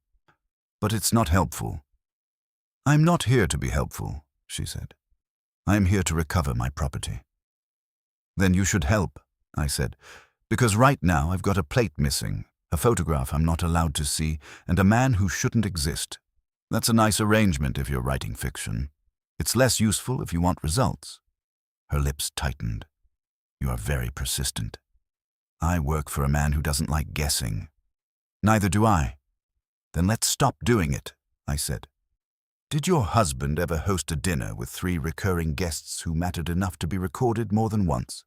but it's not helpful. I'm not here to be helpful, she said. I am here to recover my property. Then you should help, I said, because right now I've got a plate missing, a photograph I'm not allowed to see, and a man who shouldn't exist. That's a nice arrangement if you're writing fiction. It's less useful if you want results. Her lips tightened. You are very persistent. I work for a man who doesn't like guessing. Neither do I. Then let's stop doing it, I said. Did your husband ever host a dinner with 3 recurring guests who mattered enough to be recorded more than once?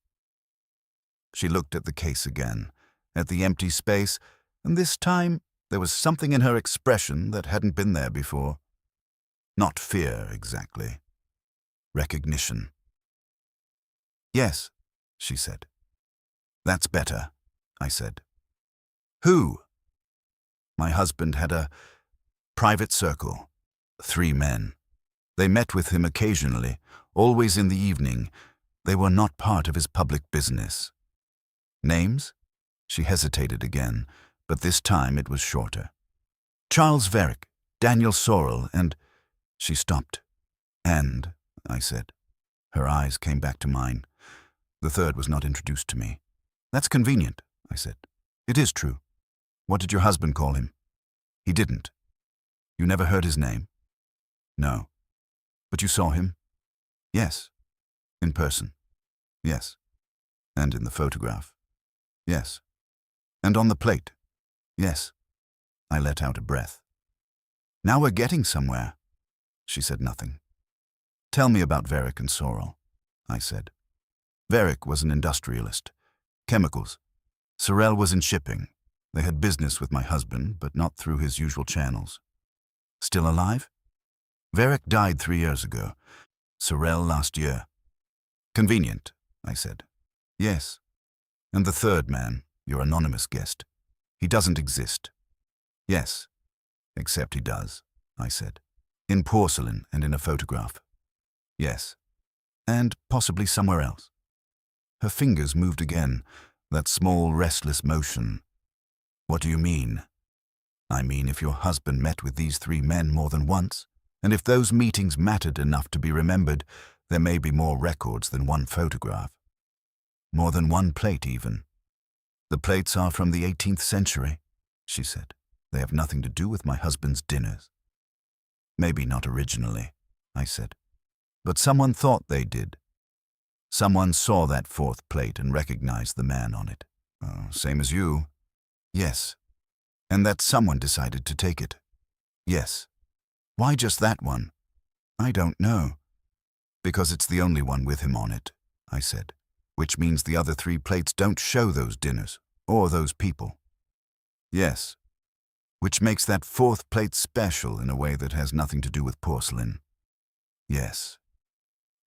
She looked at the case again, at the empty space, and this time there was something in her expression that hadn't been there before. Not fear, exactly. Recognition. Yes, she said. That's better, I said. Who? My husband had a private circle. 3 men. They met with him occasionally, always in the evening. They were not part of his public business. Names? She hesitated again, but this time it was shorter. Charles Varick, Daniel Sorrell, and... She stopped. And, I said. Her eyes came back to mine. The third was not introduced to me. That's convenient, I said. It is true. What did your husband call him? He didn't. You never heard his name? No. But you saw him? Yes. In person? Yes. And in the photograph? Yes. And on the plate? Yes. I let out a breath. Now we're getting somewhere. She said nothing. Tell me about Varick and Sorrell, I said. Varick was an industrialist. Chemicals. Sorrell was in shipping. They had business with my husband, but not through his usual channels. Still alive? Varick died 3 years ago. Sorrell last year. Convenient, I said. Yes. And the third man, your anonymous guest. He doesn't exist. Yes. Except he does, I said. In porcelain and in a photograph. Yes. And possibly somewhere else. Her fingers moved again, that small, restless motion. What do you mean? I mean if your husband met with these 3 men more than once, and if those meetings mattered enough to be remembered, there may be more records than 1 photograph. More than 1 plate, even. The plates are from the 18th century, she said. They have nothing to do with my husband's dinners. Maybe not originally, I said. But someone thought they did. Someone saw that 4th plate and recognized the man on it. Same as you. Yes. And that someone decided to take it. Yes. Why just that one? I don't know. Because it's the only one with him on it, I said, which means the other 3 plates don't show those dinners, or those people. Yes. Which makes that 4th plate special in a way that has nothing to do with porcelain. Yes.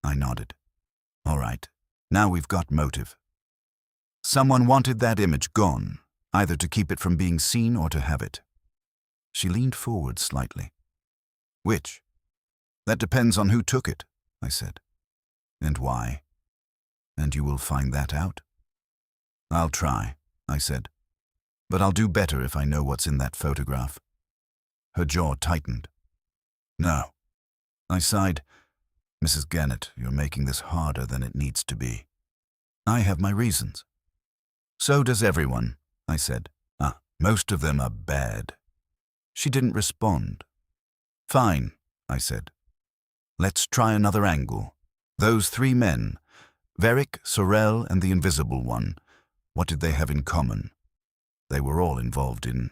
I nodded. All right. Now we've got motive. Someone wanted that image gone, either to keep it from being seen or to have it. She leaned forward slightly. Which? That depends on who took it, I said. And why? And you will find that out? I'll try, I said. But I'll do better if I know what's in that photograph. Her jaw tightened. No. I sighed. Mrs. Gannett, you're making this harder than it needs to be. I have my reasons. So does everyone, I said. Most of them are bad. She didn't respond. Fine, I said. Let's try another angle. Those three men, Varick, Sorel, and the Invisible One, what did they have in common? They were all involved in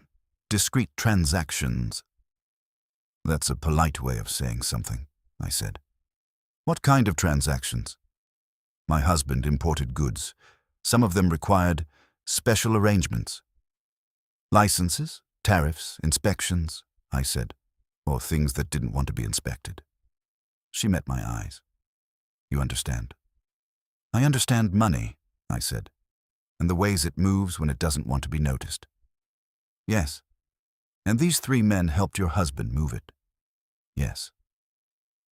discrete transactions. That's a polite way of saying something, I said. What kind of transactions? My husband imported goods. Some of them required special arrangements. Licenses, tariffs, inspections, I said, or things that didn't want to be inspected. She met my eyes. You understand? I understand money, I said, and the ways it moves when it doesn't want to be noticed. Yes. And these three men helped your husband move it. Yes.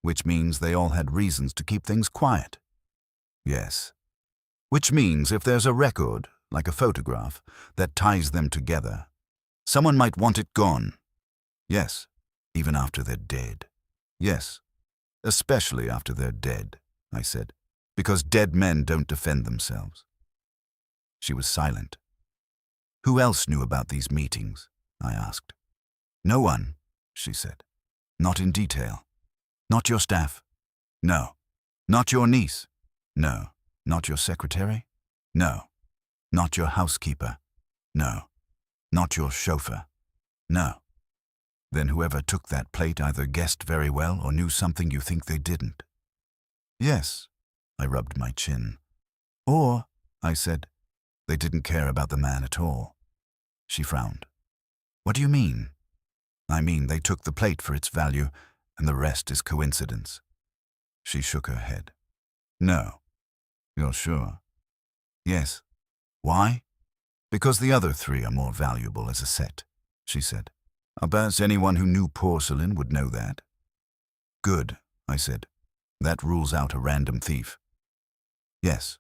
Which means they all had reasons to keep things quiet. Yes. Which means if there's a record, like a photograph, that ties them together, someone might want it gone. Yes. Even after they're dead. Yes. Especially after they're dead, I said, because dead men don't defend themselves. She was silent. Who else knew about these meetings? I asked. No one, she said. Not in detail. Not your staff? No. Not your niece? No. Not your secretary? No. Not your housekeeper? No. Not your chauffeur? No. Then whoever took that plate either guessed very well or knew something you think they didn't. Yes, I rubbed my chin. Or, I said, they didn't care about the man at all. She frowned. What do you mean? I mean they took the plate for its value, and the rest is coincidence. She shook her head. No. You're sure? Yes. Why? Because the other three are more valuable as a set, she said. I bet anyone who knew porcelain would know that. Good, I said. That rules out a random thief. Yes.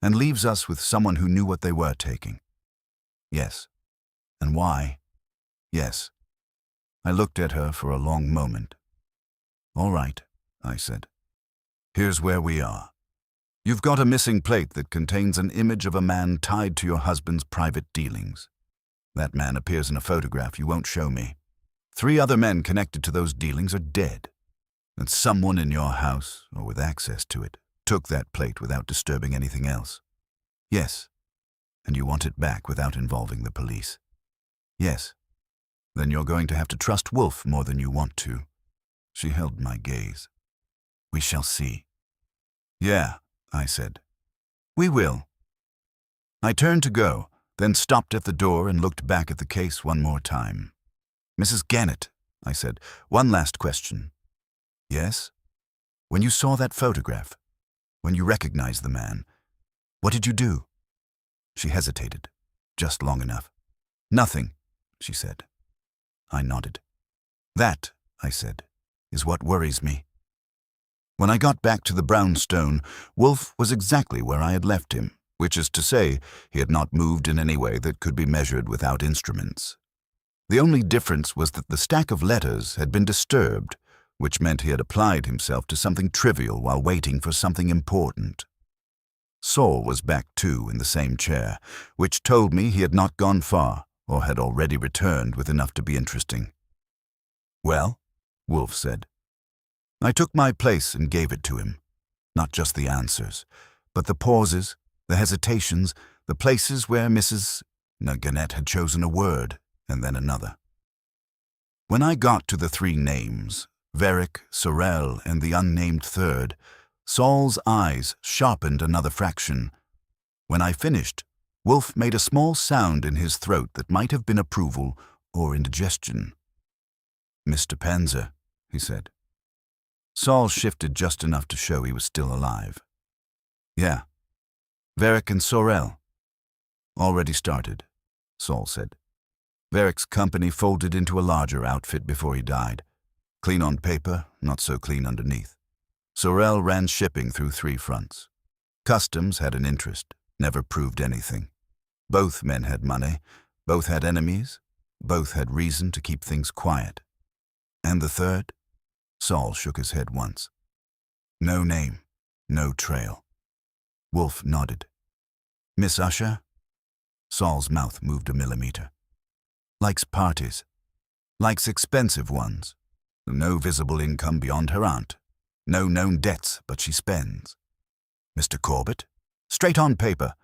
And leaves us with someone who knew what they were taking. Yes. And why? Yes. I looked at her for a long moment. All right, I said. Here's where we are. You've got a missing plate that contains an image of a man tied to your husband's private dealings. That man appears in a photograph you won't show me. 3 other men connected to those dealings are dead. And someone in your house, or with access to it, took that plate without disturbing anything else. Yes. And you want it back without involving the police. Yes. Then you're going to have to trust Wolfe more than you want to. She held my gaze. We shall see. Yeah, I said. We will. I turned to go, then stopped at the door and looked back at the case one more time. Mrs. Gannett, I said, one last question. Yes? When you saw that photograph, when you recognized the man, what did you do? She hesitated, just long enough. Nothing, she said. I nodded. That, I said, is what worries me. When I got back to the brownstone, Wolfe was exactly where I had left him, which is to say, he had not moved in any way that could be measured without instruments. The only difference was that the stack of letters had been disturbed, which meant he had applied himself to something trivial while waiting for something important. Saul was back too in the same chair, which told me he had not gone far, or had already returned with enough to be interesting. Well, Wolfe said. I took my place and gave it to him. Not just the answers, but the pauses, the hesitations, the places where Mrs. Gannett had chosen a word and then another. When I got to the 3 names, Varick, Sorel, and the unnamed third, Saul's eyes sharpened another fraction. When I finished, Wolfe made a small sound in his throat that might have been approval or indigestion. Mr. Panzer, he said. Saul shifted just enough to show he was still alive. Yeah. Varick and Sorel. Already started, Saul said. Varick's company folded into a larger outfit before he died. Clean on paper, not so clean underneath. Sorel ran shipping through 3 fronts. Customs had an interest, never proved anything. Both men had money, both had enemies, both had reason to keep things quiet. And the third? Saul shook his head once. No name, no trail. Wolfe nodded. Miss Usher? Saul's mouth moved a millimeter. Likes parties. Likes expensive ones. No visible income beyond her aunt. No known debts, but she spends. Mr. Corbett? Straight on paper.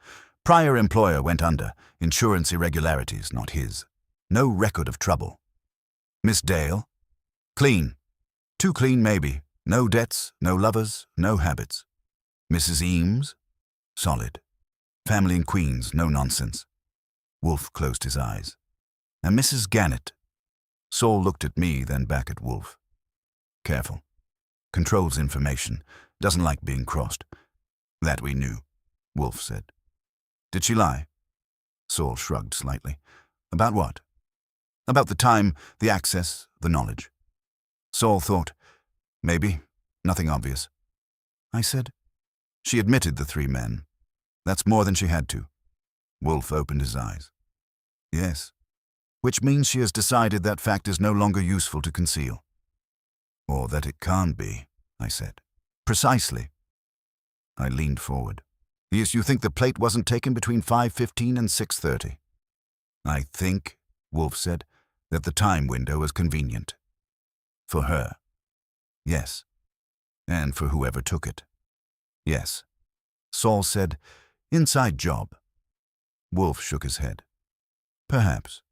Prior employer went under. Insurance irregularities, not his. No record of trouble. Miss Dale? Clean. Too clean, maybe. No debts, no lovers, no habits. Mrs. Eames? Solid. Family in Queens, no nonsense. Wolfe closed his eyes. And Mrs. Gannett? Saul looked at me, then back at Wolfe. Careful. Controls information. Doesn't like being crossed. That we knew, Wolfe said. Did she lie? Saul shrugged slightly. About what? About the time, the access, the knowledge. Saul thought, maybe, nothing obvious. I said, she admitted the 3 men. That's more than she had to. Wolfe opened his eyes. Yes. Which means she has decided that fact is no longer useful to conceal. Or that it can't be, I said. Precisely. I leaned forward. Yes, you think the plate wasn't taken between 5:15 and 6:30? I think, Wolfe said, that the time window was convenient. For her. Yes. And for whoever took it. Yes. Saul said, inside job. Wolfe shook his head. Perhaps.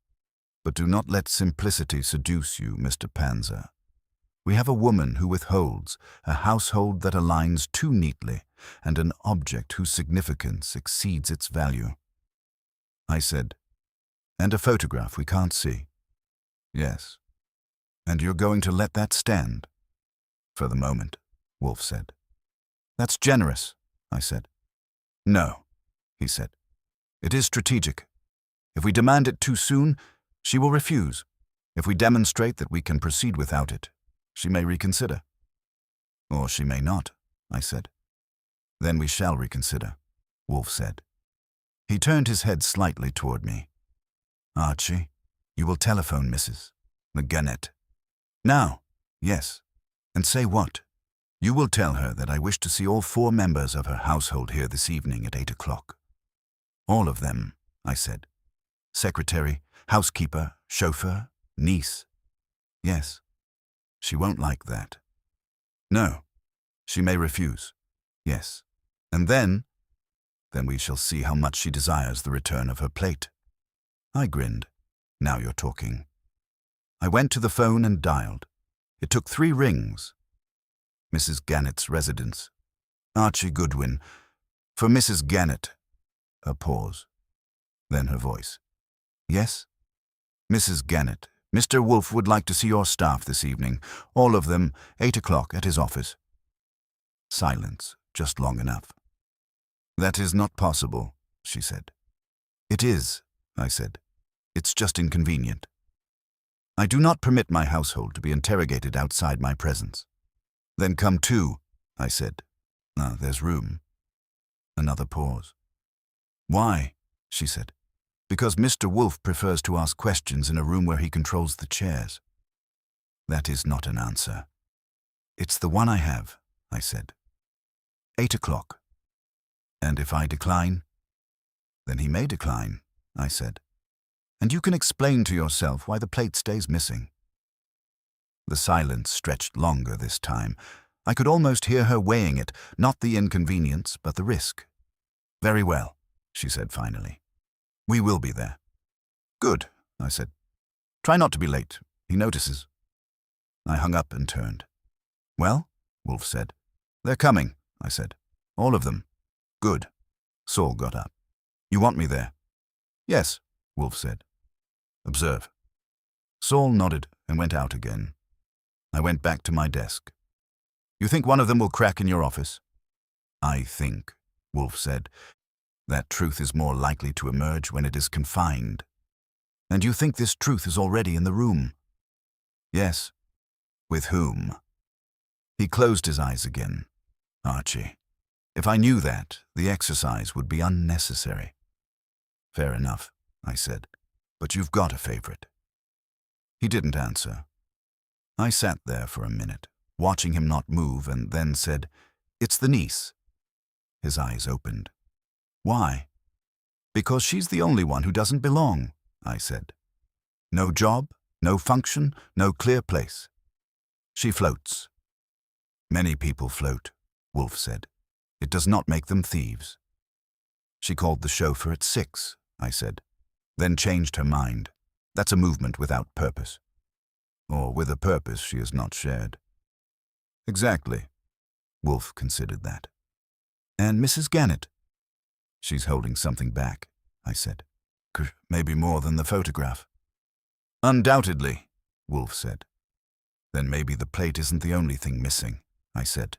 But do not let simplicity seduce you, Mr. Panzer. We have a woman who withholds, a household that aligns too neatly, and an object whose significance exceeds its value. I said, and a photograph we can't see. Yes. And you're going to let that stand? For the moment, Wolfe said. That's generous, I said. No, he said. It is strategic. If we demand it too soon, she will refuse. If we demonstrate that we can proceed without it, she may reconsider. Or she may not, I said. Then we shall reconsider, Wolfe said. He turned his head slightly toward me. Archie, you will telephone Mrs. McGannett. Now, yes. And say what? You will tell her that I wish to see all 4 members of her household here this evening at 8 o'clock. All of them, I said. Secretary, housekeeper, chauffeur, niece. Yes. She won't like that. No. She may refuse. Yes. And then we shall see how much she desires the return of her plate. I grinned. Now you're talking. I went to the phone and dialed. It took 3 rings. Mrs. Gannett's residence. Archie Goodwin. For Mrs. Gannett. A pause. Then her voice. Yes? Mrs. Gannett, Mr. Wolfe would like to see your staff this evening. All of them, 8 o'clock at his office. Silence, just long enough. That is not possible, she said. It is, I said. It's just inconvenient. I do not permit my household to be interrogated outside my presence. Then come 2, I said. There's room. Another pause. Why? She said. Because Mr. Wolfe prefers to ask questions in a room where he controls the chairs. That is not an answer. It's the one I have, I said. 8 o'clock. And if I decline? Then he may decline, I said. And you can explain to yourself why the plate stays missing. The silence stretched longer this time. I could almost hear her weighing it, not the inconvenience, but the risk. Very well, she said finally. We will be there. Good, I said. Try not to be late. He notices. I hung up and turned. Well, Wolfe said. They're coming, I said. All of them. Good. Saul got up. You want me there? Yes, Wolfe said. Observe. Saul nodded and went out again. I went back to my desk. You think one of them will crack in your office? I think, Wolfe said. That truth is more likely to emerge when it is confined. And you think this truth is already in the room? Yes. With whom? He closed his eyes again. Archie, if I knew that, the exercise would be unnecessary. Fair enough, I said, but you've got a favorite. He didn't answer. I sat there for a minute, watching him not move, and then said, "It's the niece." His eyes opened. Why? Because she's the only one who doesn't belong, I said. No job, no function, no clear place. She floats. Many people float, Wolfe said. It does not make them thieves. She called the chauffeur at 6, I said, then changed her mind. That's a movement without purpose. Or with a purpose she has not shared. Exactly. Wolfe considered that. And Mrs. Gannett? She's holding something back, I said. Maybe more than the photograph. Undoubtedly, Wolfe said. Then maybe the plate isn't the only thing missing, I said.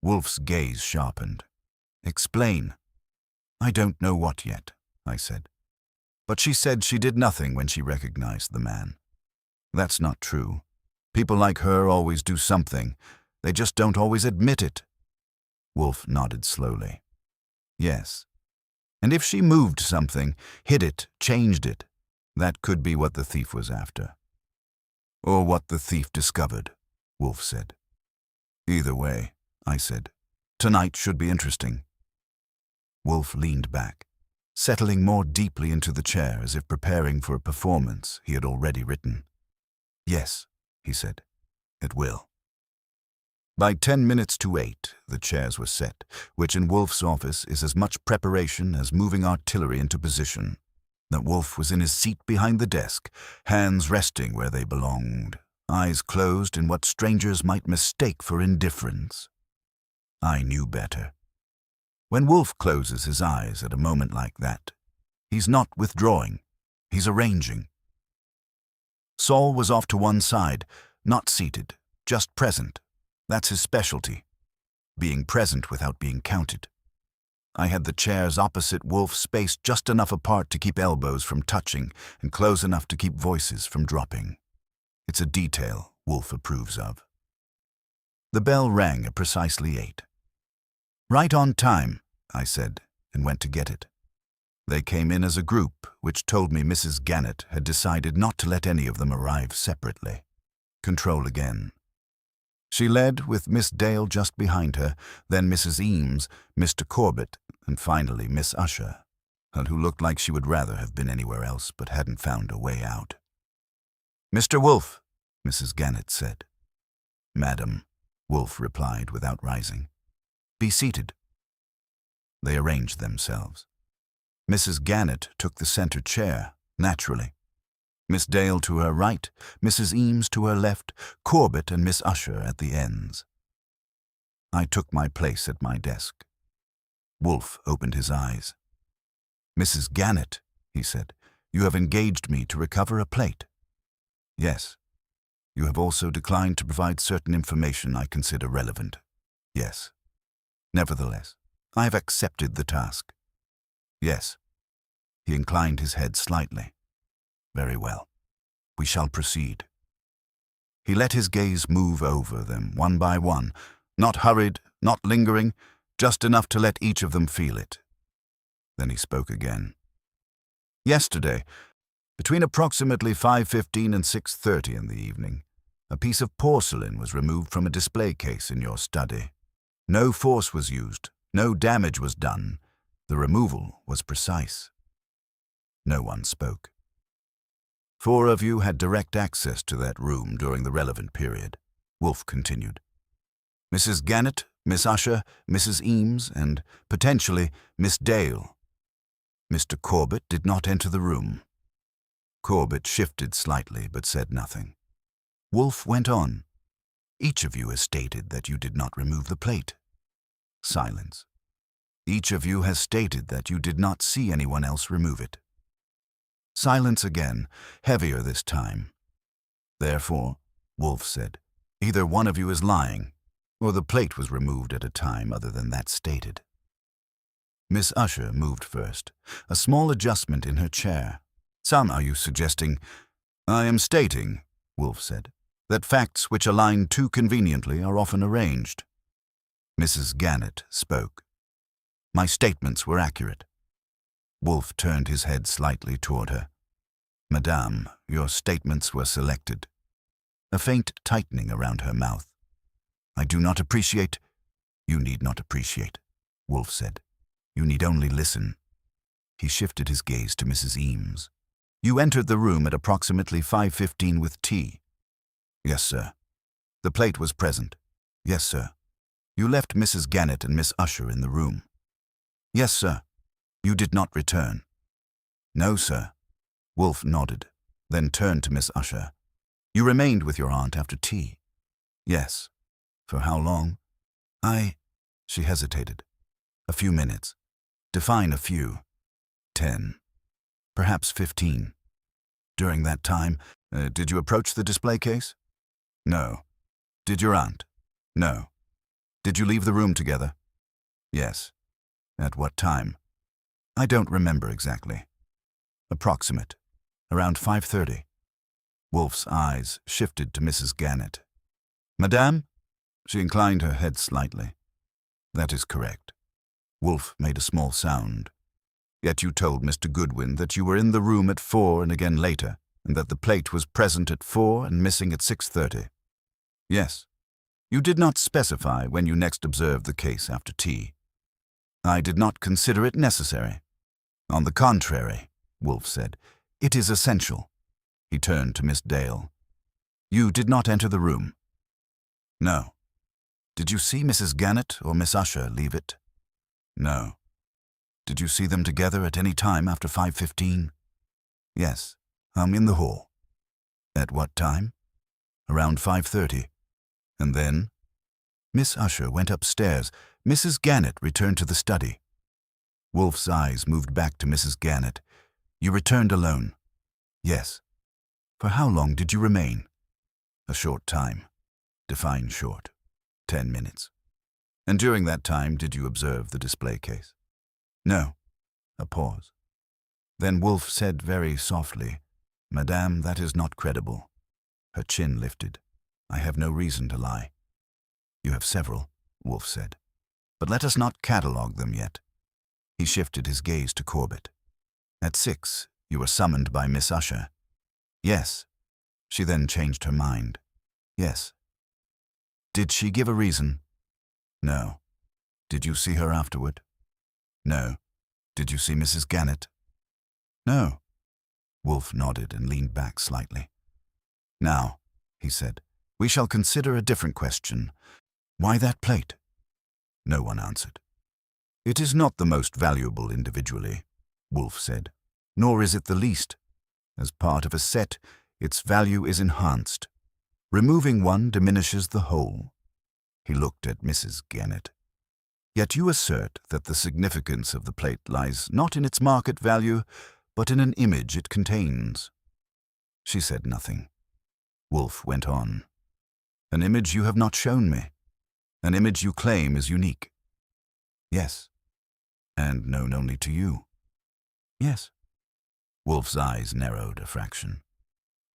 Wolfe's gaze sharpened. Explain. I don't know what yet, I said. But she said she did nothing when she recognized the man. That's not true. People like her always do something. They just don't always admit it. Wolfe nodded slowly. Yes. And if she moved something, hid it, changed it, that could be what the thief was after. Or what the thief discovered, Wolfe said. Either way, I said. Tonight should be interesting. Wolfe leaned back, settling more deeply into the chair as if preparing for a performance he had already written. Yes, he said, it will. By 10 minutes to 8, the chairs were set, which in Wolfe's office is as much preparation as moving artillery into position. That Wolfe was in his seat behind the desk, hands resting where they belonged, eyes closed in what strangers might mistake for indifference. I knew better. When Wolfe closes his eyes at a moment like that, he's not withdrawing, he's arranging. Saul was off to one side, not seated, just present. That's his specialty, being present without being counted. I had the chairs opposite Wolfe spaced just enough apart to keep elbows from touching and close enough to keep voices from dropping. It's a detail Wolfe approves of. The bell rang at precisely 8. Right on time, I said, and went to get it. They came in as a group, which told me Mrs. Gannett had decided not to let any of them arrive separately. Control again. She led, with Miss Dale just behind her, then Mrs. Eames, Mr. Corbett, and finally Miss Usher, who looked like she would rather have been anywhere else but hadn't found a way out. Mr. Wolfe, Mrs. Gannett said. Madam, Wolfe replied without rising. Be seated. They arranged themselves. Mrs. Gannett took the center chair, naturally. Miss Dale to her right, Mrs. Eames to her left, Corbett and Miss Usher at the ends. I took my place at my desk. Wolfe opened his eyes. Mrs. Gannett, he said, you have engaged me to recover a plate. Yes. You have also declined to provide certain information I consider relevant. Yes. Nevertheless, I have accepted the task. Yes. He inclined his head slightly. Very well. We shall proceed. He let his gaze move over them one by one, not hurried, not lingering, just enough to let each of them feel it. Then he spoke again. Yesterday, between approximately 5:15 and 6:30 in the evening, a piece of porcelain was removed from a display case in your study. No force was used, no damage was done. The removal was precise. No one spoke. 4 of you had direct access to that room during the relevant period, Wolfe continued. Mrs. Gannett, Miss Usher, Mrs. Eames, and, potentially, Miss Dale. Mr. Corbett did not enter the room. Corbett shifted slightly but said nothing. Wolfe went on. Each of you has stated that you did not remove the plate. Silence. Each of you has stated that you did not see anyone else remove it. Silence again, heavier this time. Therefore, Wolfe said, either one of you is lying, or the plate was removed at a time other than that stated. Miss Usher moved first, a small adjustment in her chair. Are you suggesting? I am stating, Wolfe said, that facts which align too conveniently are often arranged. Mrs. Gannett spoke. My statements were accurate. Wolfe turned his head slightly toward her. Madame, your statements were selected. A faint tightening around her mouth. I do not appreciate. You need not appreciate, Wolfe said. You need only listen. He shifted his gaze to Mrs. Eames. You entered the room at approximately 5:15 with tea. Yes, sir. The plate was present. Yes, sir. You left Mrs. Gannett and Miss Usher in the room. Yes, sir. You did not return. No, sir. Wolfe nodded, then turned to Miss Usher. You remained with your aunt after tea. Yes. For how long? She hesitated. A few minutes. Define a few. 10. Perhaps 15. During that time, did you approach the display case? No. Did your aunt? No. Did you leave the room together? Yes. At what time? I don't remember exactly. Approximate. Around 5:30. Wolfe's eyes shifted to Mrs. Gannett. Madame? She inclined her head slightly. That is correct. Wolfe made a small sound. Yet you told Mr. Goodwin that you were in the room at 4 and again later, and that the plate was present at 4 and missing at 6:30. Yes. You did not specify when you next observed the case after tea. I did not consider it necessary. On the contrary, Wolfe said, it is essential. He turned to Miss Dale. You did not enter the room? No. Did you see Mrs. Gannett or Miss Usher leave it? No. Did you see them together at any time after 5:15? Yes. In the hall. At what time? Around 5:30. And then? Miss Usher went upstairs. Mrs. Gannett returned to the study. Wolfe's eyes moved back to Mrs. Gannett. You returned alone? Yes. For how long did you remain? A short time. Define short. 10 minutes. And during that time, did you observe the display case? No. A pause. Then Wolfe said very softly, Madame, that is not credible. Her chin lifted. I have no reason to lie. You have several, Wolfe said. But let us not catalogue them yet. He shifted his gaze to Corbett. At 6, you were summoned by Miss Usher. Yes. She then changed her mind. Yes. Did she give a reason? No. Did you see her afterward? No. Did you see Mrs. Gannett? No. Wolfe nodded and leaned back slightly. Now, he said, we shall consider a different question. Why that plate? No one answered. It is not the most valuable individually, Wolfe said, nor is it the least. As part of a set, its value is enhanced. Removing one diminishes the whole. He looked at Mrs. Gannett. Yet you assert that the significance of the plate lies not in its market value, but in an image it contains. She said nothing. Wolfe went on. An image you have not shown me. An image you claim is unique. Yes. And known only to you. Yes. Wolfe's eyes narrowed a fraction.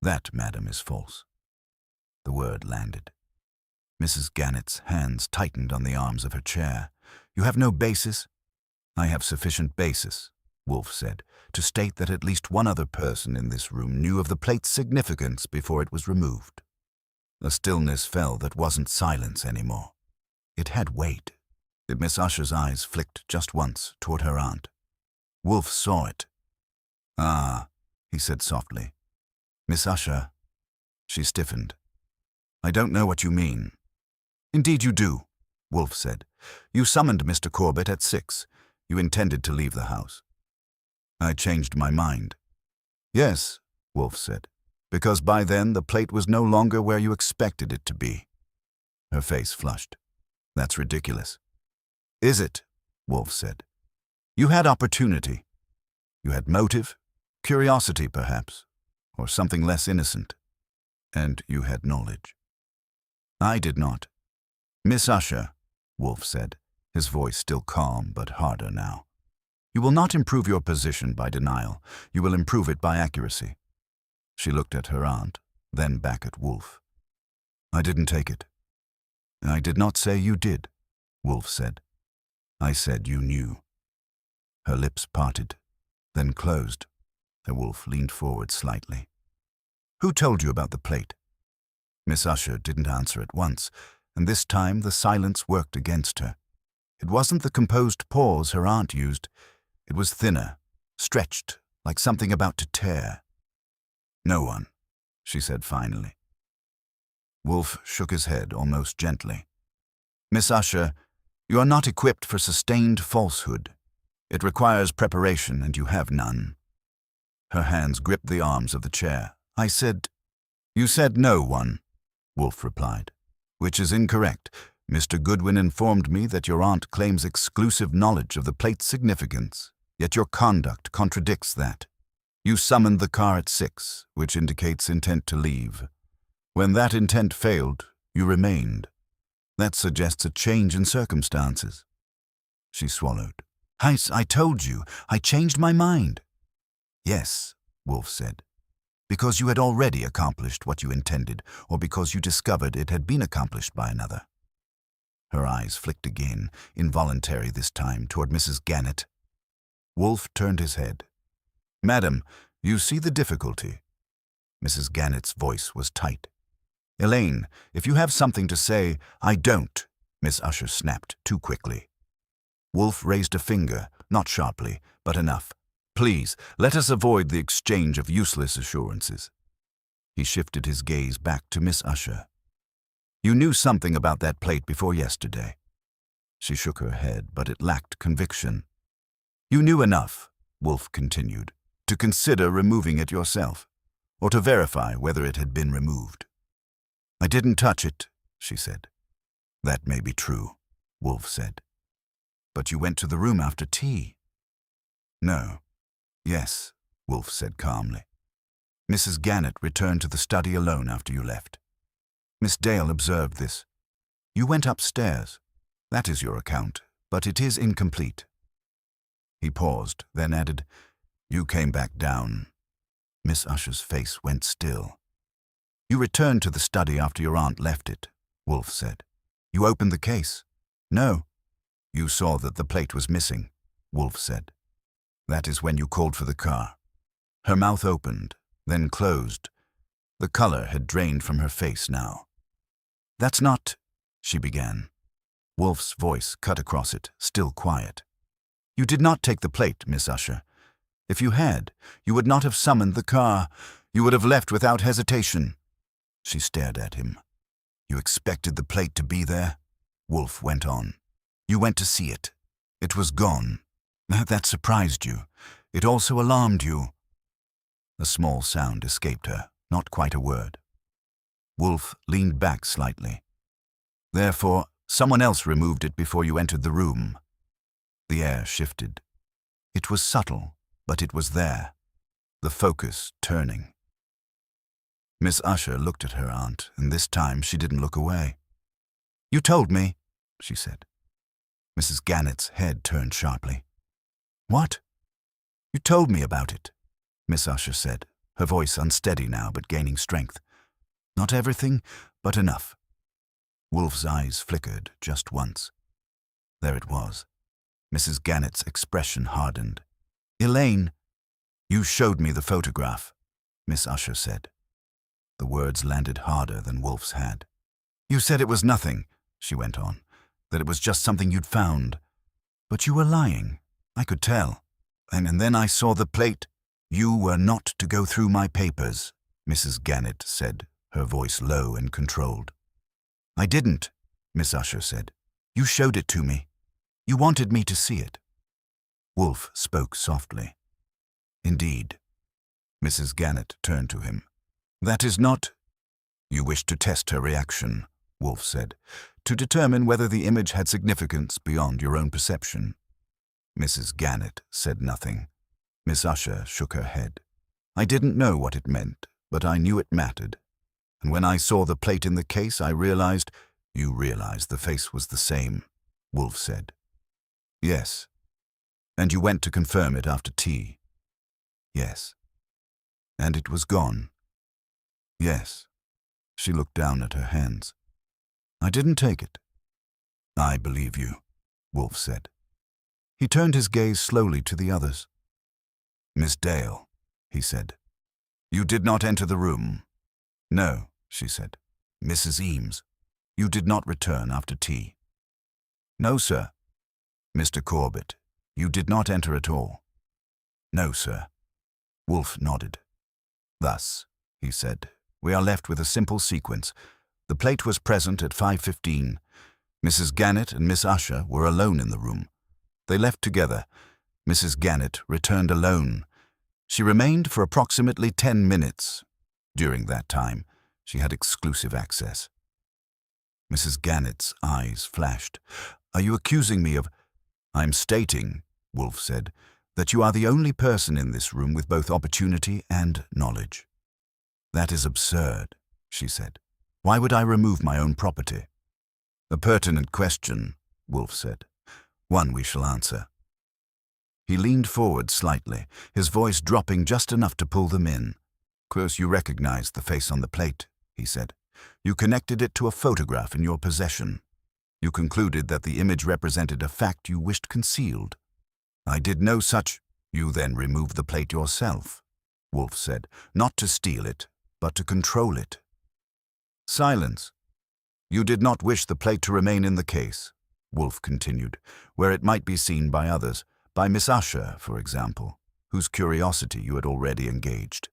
That, madam, is false. The word landed. Mrs. Gannett's hands tightened on the arms of her chair. You have no basis? I have sufficient basis, Wolfe said, to state that at least one other person in this room knew of the plate's significance before it was removed. A stillness fell that wasn't silence anymore. It had weight. Miss Usher's eyes flicked just once toward her aunt. Wolfe saw it. Ah, he said softly. Miss Usher. She stiffened. I don't know what you mean. Indeed you do, Wolfe said. You summoned Mr. Corbett at 6. You intended to leave the house. I changed my mind. Yes, Wolfe said, because by then the plate was no longer where you expected it to be. Her face flushed. That's ridiculous. Is it? Wolfe said. You had opportunity. You had motive, curiosity perhaps, or something less innocent. And you had knowledge. I did not. Miss Usher, Wolfe said, his voice still calm but harder now. You will not improve your position by denial. You will improve it by accuracy. She looked at her aunt, then back at Wolfe. I didn't take it. I did not say you did, Wolfe said. I said you knew. Her lips parted, then closed. Wolfe leaned forward slightly. Who told you about the plate? Miss Usher didn't answer at once, and this time the silence worked against her. It wasn't the composed pause her aunt used. It was thinner, stretched, like something about to tear. No one, she said finally. Wolfe shook his head almost gently. Miss Usher, you are not equipped for sustained falsehood. It requires preparation, and you have none. Her hands gripped the arms of the chair. I said, You said no one, Wolfe replied, which is incorrect. Mr. Goodwin informed me that your aunt claims exclusive knowledge of the plate's significance, yet your conduct contradicts that. You summoned the car at 6, which indicates intent to leave. When that intent failed, you remained. That suggests a change in circumstances. She swallowed. I told you, I changed my mind. Yes, Wolfe said, because you had already accomplished what you intended, or because you discovered it had been accomplished by another. Her eyes flicked again, involuntary this time, toward Mrs. Gannett. Wolfe turned his head. Madam, you see the difficulty. Mrs. Gannett's voice was tight. Elaine, if you have something to say, I don't, Miss Usher snapped too quickly. Wolfe raised a finger, not sharply, but enough. Please, let us avoid the exchange of useless assurances. He shifted his gaze back to Miss Usher. You knew something about that plate before yesterday. She shook her head, but it lacked conviction. You knew enough, Wolfe continued, to consider removing it yourself, or to verify whether it had been removed. I didn't touch it, she said. That may be true, Wolfe said. But you went to the room after tea. No. Yes, Wolfe said calmly. Mrs. Gannett returned to the study alone after you left. Miss Dale observed this. You went upstairs. That is your account, but it is incomplete. He paused, then added, You came back down. Miss Usher's face went still. You returned to the study after your aunt left it, Wolfe said. You opened the case. No. You saw that the plate was missing, Wolfe said. That is when you called for the car. Her mouth opened, then closed. The color had drained from her face now. That's not, she began. Wolfe's voice cut across it, still quiet. You did not take the plate, Miss Usher. If you had, you would not have summoned the car. You would have left without hesitation. She stared at him. You expected the plate to be there? Wolfe went on. You went to see it. It was gone. That surprised you. It also alarmed you. A small sound escaped her, not quite a word. Wolfe leaned back slightly. Therefore, someone else removed it before you entered the room. The air shifted. It was subtle, but it was there, the focus turning. Miss Usher looked at her aunt, and this time she didn't look away. You told me, she said. Mrs. Gannett's head turned sharply. What? You told me about it, Miss Usher said, her voice unsteady now but gaining strength. Not everything, but enough. Wolfe's eyes flickered just once. There it was. Mrs. Gannett's expression hardened. Elaine, you showed me the photograph, Miss Usher said. The words landed harder than Wolfe's had. You said it was nothing, she went on, that it was just something you'd found. But you were lying. I could tell. And then I saw the plate. You were not to go through my papers, Mrs. Gannett said, her voice low and controlled. I didn't, Miss Usher said. You showed it to me. You wanted me to see it. Wolfe spoke softly. Indeed. Mrs. Gannett turned to him. That is not... You wished to test her reaction, Wolfe said, to determine whether the image had significance beyond your own perception. Mrs. Gannett said nothing. Miss Usher shook her head. I didn't know what it meant, but I knew it mattered. And when I saw the plate in the case, I realized... You realized the face was the same, Wolfe said. Yes. And you went to confirm it after tea? Yes. And it was gone? Yes. She looked down at her hands. I didn't take it. I believe you, Wolfe said. He turned his gaze slowly to the others. Miss Dale, he said. You did not enter the room. No, she said. Mrs. Eames, you did not return after tea. No, sir. Mr. Corbett, you did not enter at all. No, sir. Wolfe nodded. Thus, he said, we are left with a simple sequence. The plate was present at 5:15. Mrs. Gannett and Miss Usher were alone in the room. They left together. Mrs. Gannett returned alone. She remained for approximately 10 minutes. During that time, she had exclusive access. Mrs. Gannett's eyes flashed. Are you accusing me of... I'm stating, Wolfe said, that you are the only person in this room with both opportunity and knowledge. That is absurd, she said. Why would I remove my own property? A pertinent question, Wolfe said. One we shall answer. He leaned forward slightly, his voice dropping just enough to pull them in. Of course, you recognized the face on the plate, he said. You connected it to a photograph in your possession. You concluded that the image represented a fact you wished concealed. I did no such... You then removed the plate yourself, Wolfe said, not to steal it, but to control it. Silence. You did not wish the plate to remain in the case, Wolfe continued, where it might be seen by others, by Miss Usher, for example, whose curiosity you had already engaged.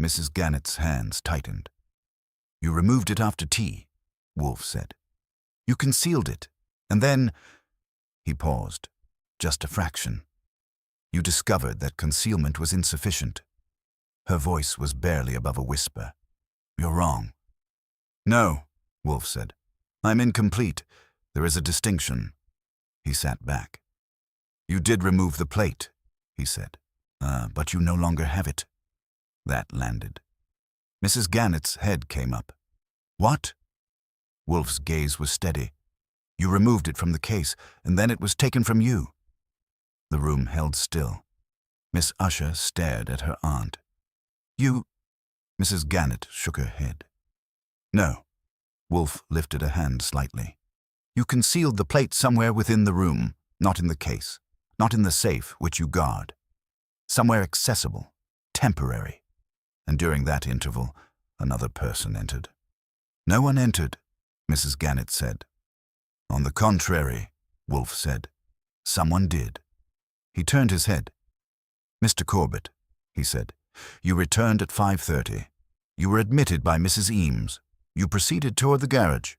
Mrs. Gannett's hands tightened. You removed it after tea, Wolfe said. You concealed it, and then... He paused, just a fraction. You discovered that concealment was insufficient. Her voice was barely above a whisper. You're wrong. No, Wolfe said. I'm incomplete. There is a distinction. He sat back. You did remove the plate, he said. But you no longer have it. That landed. Mrs. Gannett's head came up. What? Wolfe's gaze was steady. You removed it from the case, and then it was taken from you. The room held still. Miss Usher stared at her aunt. You... Mrs. Gannett shook her head. No. Wolfe lifted a hand slightly. You concealed the plate somewhere within the room, not in the case, not in the safe which you guard. Somewhere accessible, temporary. And during that interval, another person entered. No one entered, Mrs. Gannett said. On the contrary, Wolfe said. Someone did. He turned his head. Mr. Corbett, he said, you returned at 5:30. You were admitted by Mrs. Eames. You proceeded toward the garage.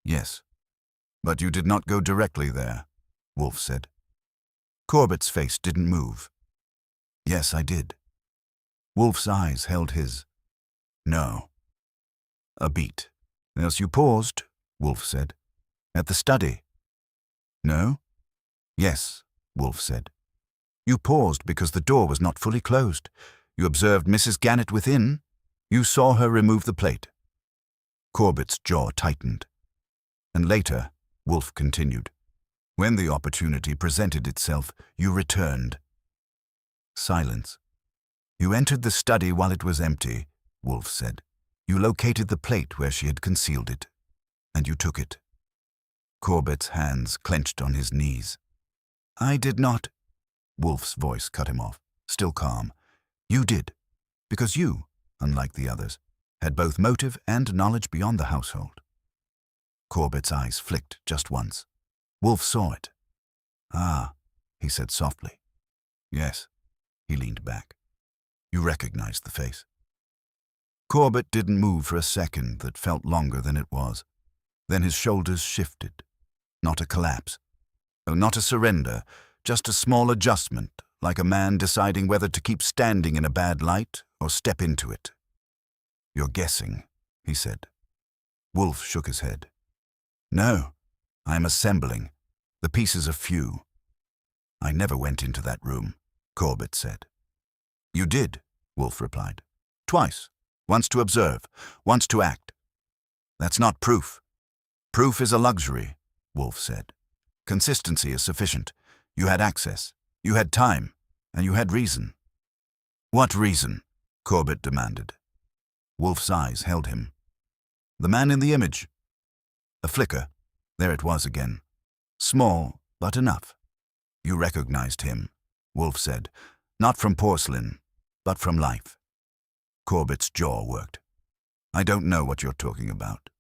Yes. But you did not go directly there, Wolfe said. Corbett's face didn't move. Yes, I did. Wolfe's eyes held his. No. A beat. Else you paused, Wolfe said. At the study. No? Yes, Wolfe said. You paused because the door was not fully closed. You observed Mrs. Gannett within. You saw her remove the plate. Corbett's jaw tightened. And later, Wolfe continued, when the opportunity presented itself, you returned. Silence. You entered the study while it was empty, Wolfe said. You located the plate where she had concealed it, and you took it. Corbett's hands clenched on his knees. I did not. Wolfe's voice cut him off, still calm. You did, because you, unlike the others, had both motive and knowledge beyond the household. Corbett's eyes flicked just once. Wolfe saw it. Ah, he said softly. Yes, he leaned back. You recognized the face. Corbett didn't move for a second that felt longer than it was. Then his shoulders shifted. Not a collapse. Not a surrender, just a small adjustment, like a man deciding whether to keep standing in a bad light or step into it. You're guessing, he said. Wolfe shook his head. No, I'm assembling. The pieces are few. I never went into that room, Corbett said. You did, Wolfe replied. Twice. Once to observe, once to act. That's not proof. Proof is a luxury, Wolfe said. Consistency is sufficient. You had access. You had time. And you had reason. What reason? Corbett demanded. Wolfe's eyes held him. The man in the image. A flicker. There it was again. Small, but enough. You recognized him, Wolfe said. Not from porcelain, but from life. Corbett's jaw worked. I don't know what you're talking about.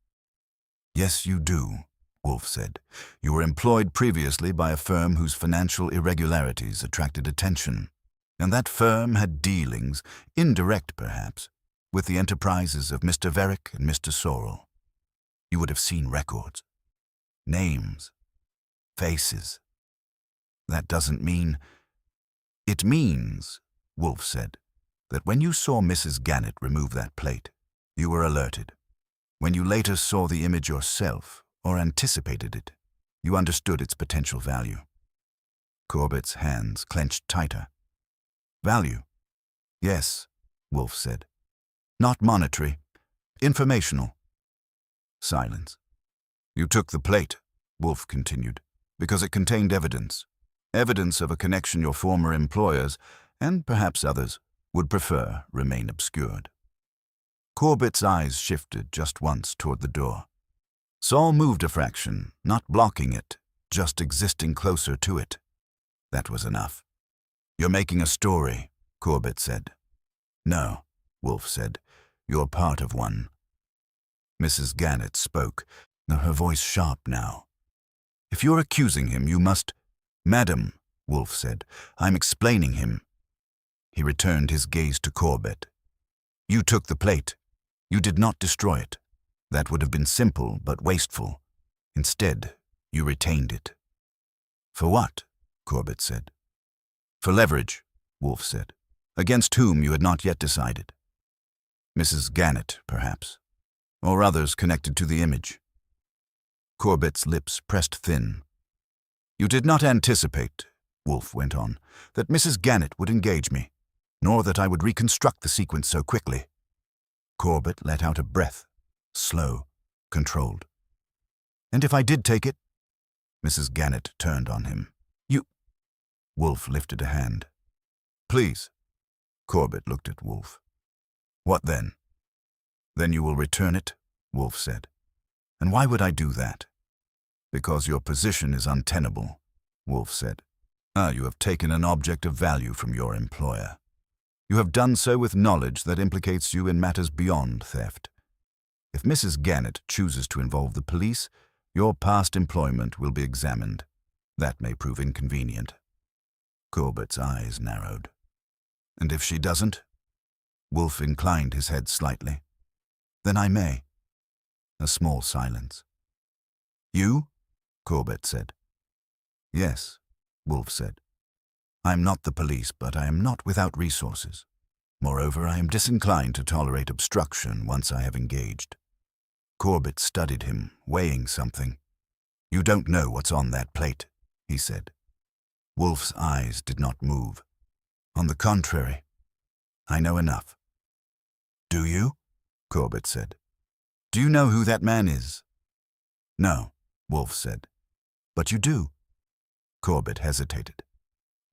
Yes, you do, Wolfe said. You were employed previously by a firm whose financial irregularities attracted attention. And that firm had dealings, indirect perhaps, with the enterprises of Mr. Varick and Mr. Sorrell. You would have seen records. Names. Faces. That doesn't mean... It means, Wolfe said, that when you saw Mrs. Gannett remove that plate, you were alerted. When you later saw the image yourself, or anticipated it, you understood its potential value. Corbett's hands clenched tighter. Value? Yes, Wolfe said. Not monetary. Informational. Silence. You took the plate, Wolfe continued, because it contained evidence. Evidence of a connection your former employers, and perhaps others, would prefer remain obscured. Corbett's eyes shifted just once toward the door. Saul moved a fraction, not blocking it, just existing closer to it. That was enough. You're making a story, Corbett said. No, Wolfe said. You're part of one. Mrs. Gannett spoke, her voice sharp now. If you're accusing him, you must... Madam, Wolfe said, I'm explaining him. He returned his gaze to Corbett. You took the plate. You did not destroy it. That would have been simple but wasteful. Instead, you retained it. For what? Corbett said. For leverage, Wolfe said. Against whom you had not yet decided. Mrs. Gannett, perhaps. Or others connected to the image. Corbett's lips pressed thin. You did not anticipate, Wolfe went on, that Mrs. Gannett would engage me, nor that I would reconstruct the sequence so quickly. Corbett let out a breath, slow, controlled. And if I did take it? Mrs. Gannett turned on him. You... Wolfe lifted a hand. Please. Corbett looked at Wolfe. What then? Then you will return it, Wolfe said. And why would I do that? Because your position is untenable, Wolfe said. You have taken an object of value from your employer. You have done so with knowledge that implicates you in matters beyond theft. If Mrs. Gannett chooses to involve the police, your past employment will be examined. That may prove inconvenient. Corbett's eyes narrowed. And if she doesn't? Wolfe inclined his head slightly. Then I may. A small silence. You? Corbett said. Yes, Wolfe said. I am not the police, but I am not without resources. Moreover, I am disinclined to tolerate obstruction once I have engaged. Corbett studied him, weighing something. You don't know what's on that plate, he said. Wolfe's eyes did not move. On the contrary, I know enough. Do you? Corbett said. Do you know who that man is? No, Wolfe said. But you do. Corbett hesitated.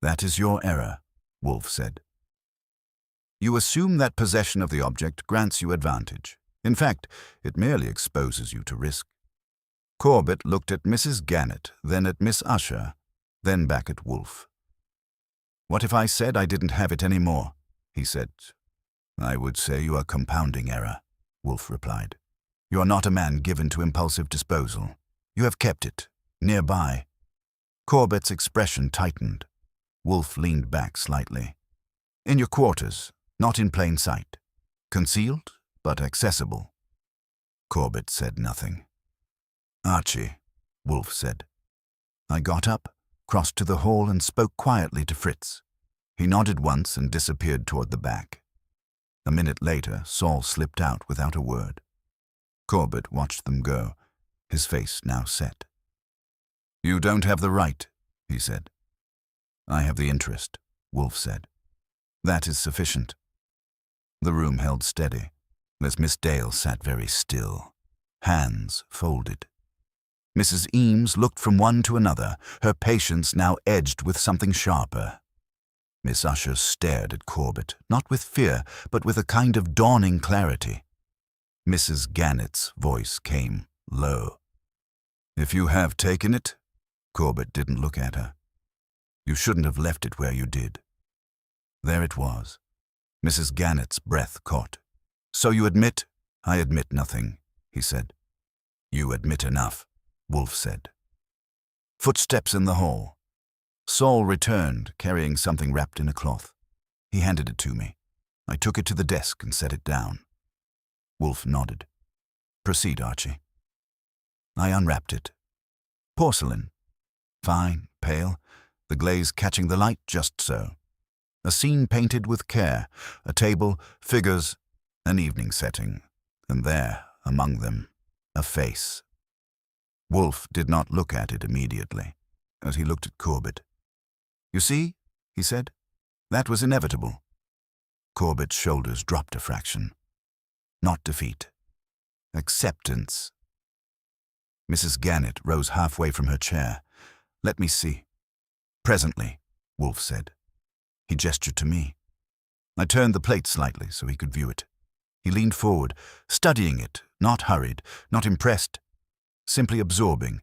That is your error, Wolfe said. You assume that possession of the object grants you advantage. In fact, it merely exposes you to risk. Corbett looked at Mrs. Gannett, then at Miss Usher, then back at Wolfe. What if I said I didn't have it any more? He said. I would say you are compounding error, Wolfe replied. You are not a man given to impulsive disposal. You have kept it, nearby. Corbett's expression tightened. Wolfe leaned back slightly. In your quarters, not in plain sight. Concealed, but accessible. Corbett said nothing. Archie, Wolfe said. I got up, crossed to the hall and spoke quietly to Fritz. He nodded once and disappeared toward the back. A minute later, Saul slipped out without a word. Corbett watched them go, his face now set. You don't have the right, he said. I have the interest, Wolfe said. That is sufficient. The room held steady, as Miss Dale sat very still, hands folded. Mrs. Eames looked from one to another, her patience now edged with something sharper. Miss Usher stared at Corbett, not with fear, but with a kind of dawning clarity. Mrs. Gannett's voice came low. "If you have taken it," Corbett didn't look at her, "you shouldn't have left it where you did." There it was. Mrs. Gannett's breath caught. "So you admit—" "I admit nothing," he said. "You admit enough," Wolfe said. Footsteps in the hall. Saul returned, carrying something wrapped in a cloth. He handed it to me. I took it to the desk and set it down. Wolfe nodded. "Proceed, Archie." I unwrapped it. Porcelain. Fine, pale, the glaze catching the light just so. A scene painted with care, a table, figures, an evening setting, and there, among them, a face. Wolfe did not look at it immediately, as he looked at Corbett. "You see," he said, "that was inevitable." Corbett's shoulders dropped a fraction. Not defeat. Acceptance. Mrs. Gannett rose halfway from her chair. "Let me see." "Presently," Wolfe said. He gestured to me. I turned the plate slightly so he could view it. He leaned forward, studying it, not hurried, not impressed, simply absorbing.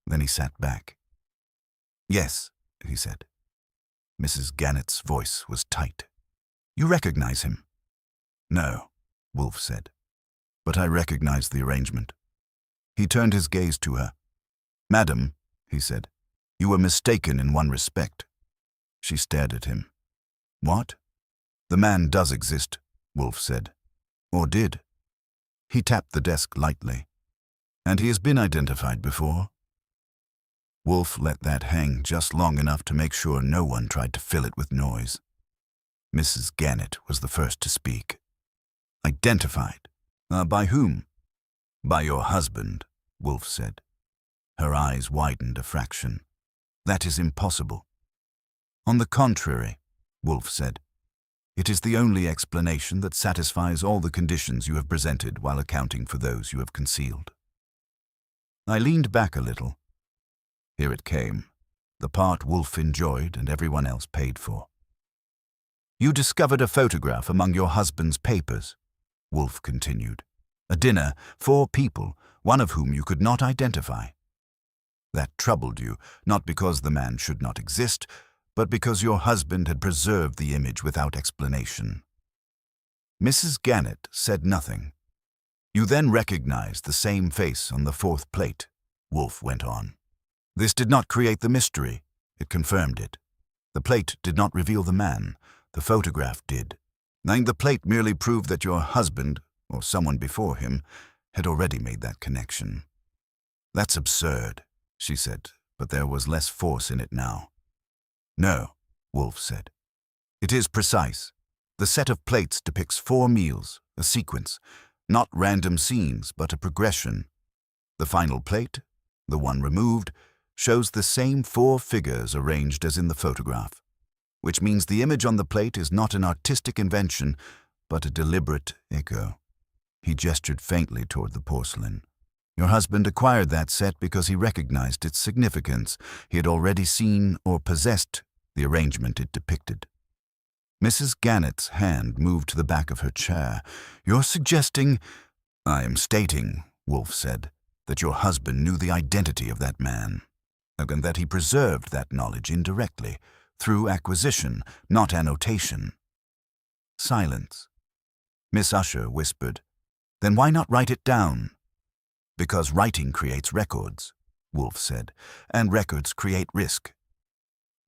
Then he sat back. "Yes," he said. Mrs. Gannett's voice was tight. "You recognize him?" "No," Wolfe said. "But I recognize the arrangement." He turned his gaze to her. "Madam," he said, "you were mistaken in one respect." She stared at him. "What?" "The man does exist," Wolfe said. "Or did." He tapped the desk lightly. "And he has been identified before." Wolfe let that hang just long enough to make sure no one tried to fill it with noise. Mrs. Gannett was the first to speak. "Identified? By whom?" "By your husband," Wolfe said. Her eyes widened a fraction. "That is impossible." "On the contrary," Wolfe said. "It is the only explanation that satisfies all the conditions you have presented while accounting for those you have concealed." I leaned back a little. Here it came, the part Wolfe enjoyed and everyone else paid for. "You discovered a photograph among your husband's papers," Wolfe continued. "A dinner, 4 people, one of whom you could not identify. That troubled you, not because the man should not exist, but because your husband had preserved the image without explanation." Mrs. Gannett said nothing. "You then recognized the same face on the 4th plate," Wolfe went on. "This did not create the mystery, it confirmed it. The plate did not reveal the man, the photograph did. And the plate merely proved that your husband, or someone before him, had already made that connection." "That's absurd," she said, but there was less force in it now. "No," Wolfe said. "It is precise. The set of plates depicts 4 meals, a sequence, not random scenes, but a progression. The final plate, the one removed, shows the same 4 figures arranged as in the photograph, which means the image on the plate is not an artistic invention, but a deliberate echo." He gestured faintly toward the porcelain. "Your husband acquired that set because he recognized its significance. He had already seen or possessed the arrangement it depicted." Mrs. Gannett's hand moved to the back of her chair. "You're suggesting—" "I am stating," Wolfe said, "that your husband knew the identity of that man, and that he preserved that knowledge indirectly, through acquisition, not annotation." Silence. Miss Usher whispered, "Then why not write it down?" "Because writing creates records," Wolfe said, "and records create risk."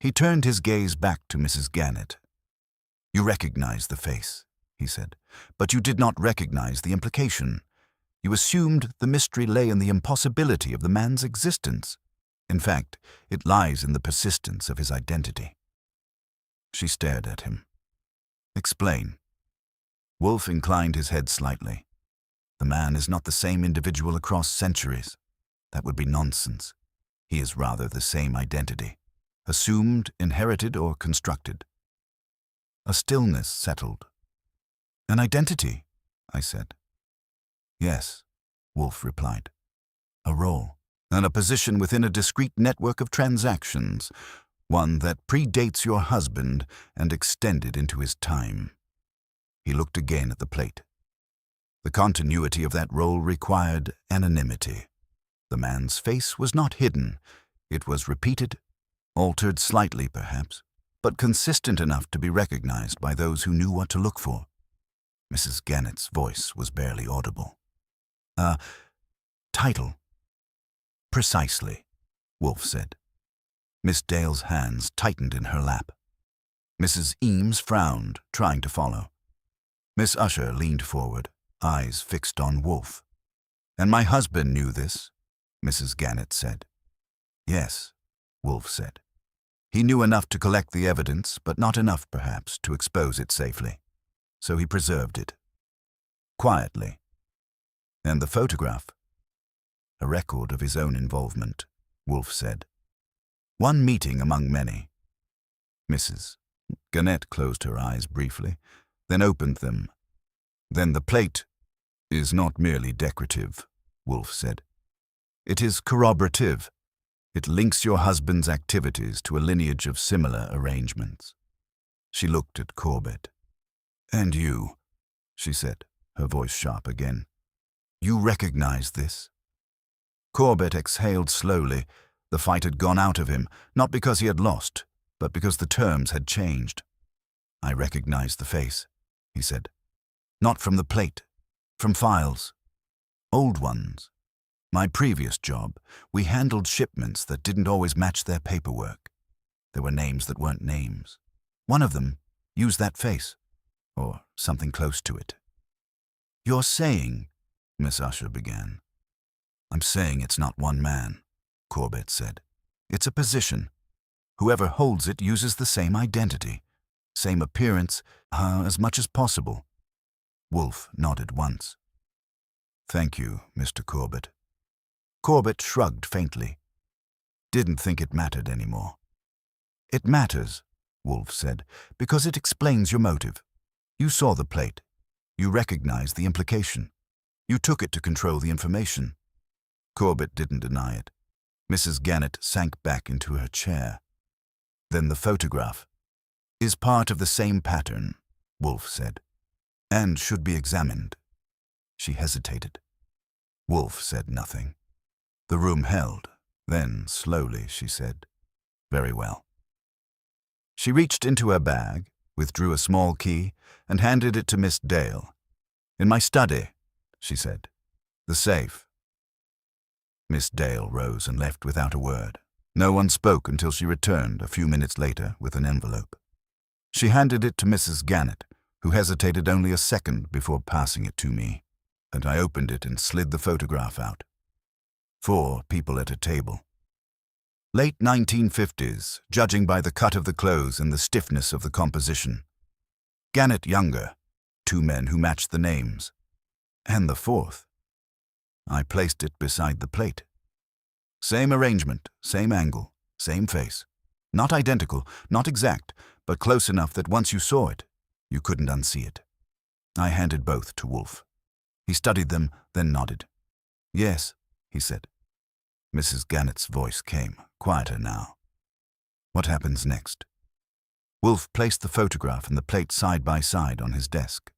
He turned his gaze back to Mrs. Gannett. "You recognize the face," he said, "but you did not recognize the implication. You assumed the mystery lay in the impossibility of the man's existence. In fact, it lies in the persistence of his identity." She stared at him. "Explain." Wolfe inclined his head slightly. "The man is not the same individual across centuries. That would be nonsense. He is rather the same identity, assumed, inherited, or constructed." A stillness settled. "An identity," I said. "Yes," Wolfe replied. "A role, and a position within a discrete network of transactions, one that predates your husband and extended into his time. He looked again at the plate. The continuity of that role required anonymity. The man's face was not hidden. It was repeated, altered slightly perhaps, but consistent enough to be recognized by those who knew what to look for. Mrs. Gannett's voice was barely audible. Title. Precisely, Wolfe said. Miss Dale's hands tightened in her lap. Mrs. Eames frowned, trying to follow. Miss Usher leaned forward, eyes fixed on Wolfe. And my husband knew this, Mrs. Gannett said. Yes, Wolfe said. He knew enough to collect the evidence, but not enough, perhaps, to expose it safely. So he preserved it. Quietly. And the photograph? A record of his own involvement, Wolfe said. One meeting among many. Mrs. Gannett closed her eyes briefly, then opened them. Then the plate is not merely decorative, Wolfe said. It is corroborative. It links your husband's activities to a lineage of similar arrangements. She looked at Corbett. And you, she said, her voice sharp again. You recognize this? Corbett exhaled slowly. The fight had gone out of him, not because he had lost, but because the terms had changed. I recognize the face, he said. Not from the plate, from files. Old ones. My previous job, we handled shipments that didn't always match their paperwork. There were names that weren't names. One of them used that face, or something close to it. You're saying, Miss Usher began. I'm saying it's not one man, Corbett said. It's a position. Whoever holds it uses the same identity, same appearance, as much as possible. Wolfe nodded once. Thank you, Mr. Corbett. Corbett shrugged faintly. Didn't think it mattered anymore. It matters, Wolfe said, because it explains your motive. You saw the plate. You recognized the implication. You took it to control the information. Corbett didn't deny it. Mrs. Gannett sank back into her chair. Then the photograph is part of the same pattern, Wolfe said, and should be examined. She hesitated. Wolfe said nothing. The room held. Then, slowly, she said, Very well. She reached into her bag, withdrew a small key, and handed it to Miss Dale. In my study, she said. The safe. Miss Dale rose and left without a word. No one spoke until she returned a few minutes later with an envelope. She handed it to Mrs. Gannett, who hesitated only a second before passing it to me, and I opened it and slid the photograph out. 4 people at a table. Late 1950s, judging by the cut of the clothes and the stiffness of the composition. Gannett younger, 2 men who matched the names. And the 4th. I placed it beside the plate. Same arrangement, same angle, same face. Not identical, not exact, but close enough that once you saw it, you couldn't unsee it. I handed both to Wolfe. He studied them, then nodded. Yes, he said. Mrs. Gannett's voice came, quieter now. What happens next? Wolfe placed the photograph and the plate side by side on his desk.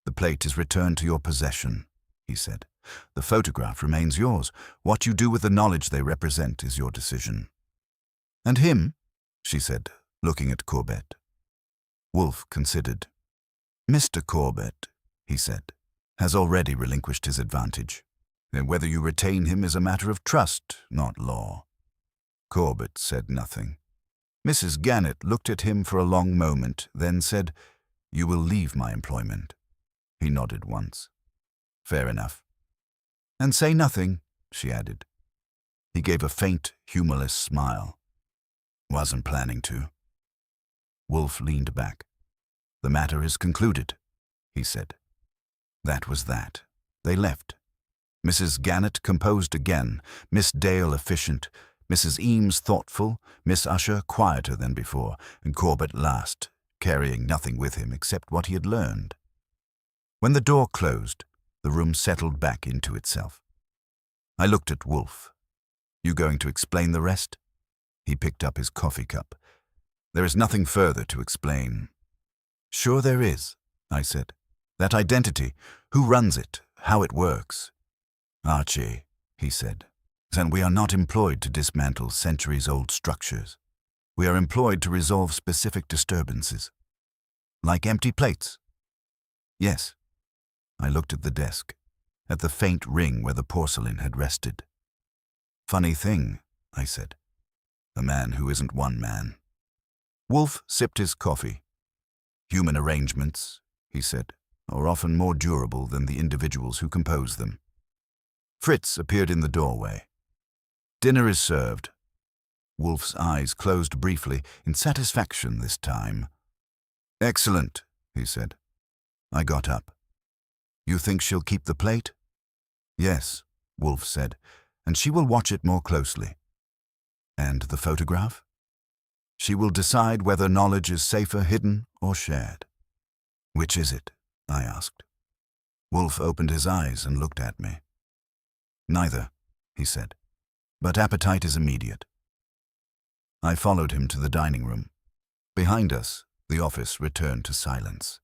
The plate is returned to your possession, he said. The photograph remains yours. What you do with the knowledge they represent is your decision. And him, she said, looking at Corbett. Wolfe considered. Mr. Corbett, he said, has already relinquished his advantage. And whether you retain him is a matter of trust, not law. Corbett said nothing. Mrs. Gannett looked at him for a long moment, then said, You will leave my employment. He nodded once. Fair enough. And say nothing, she added. He gave a faint, humorless smile. Wasn't planning to. Wolfe leaned back. The matter is concluded, he said. That was that. They left. Mrs. Gannett composed again, Miss Dale efficient, Mrs. Eames thoughtful, Miss Usher quieter than before, and Corbett last, carrying nothing with him except what he had learned. When the door closed, the room settled back into itself. I looked at Wolfe, You going to explain the rest? He picked up his coffee cup. There is nothing further to explain. Sure there is, I said. That identity, who runs it, how it works. Archie, he said, then we are not employed to dismantle centuries-old structures. We are employed to resolve specific disturbances. Like empty plates? Yes. I looked at the desk, at the faint ring where the porcelain had rested. Funny thing, I said. A man who isn't one man. Wolfe sipped his coffee. Human arrangements, he said, are often more durable than the individuals who compose them. Fritz appeared in the doorway. Dinner is served. Wolfe's eyes closed briefly, in satisfaction this time. Excellent, he said. I got up. You think she'll keep the plate? Yes, Wolfe said, and she will watch it more closely. And the photograph? She will decide whether knowledge is safer hidden or shared. Which is it? I asked. Wolfe opened his eyes and looked at me. Neither, he said, but appetite is immediate. I followed him to the dining room. Behind us, the office returned to silence.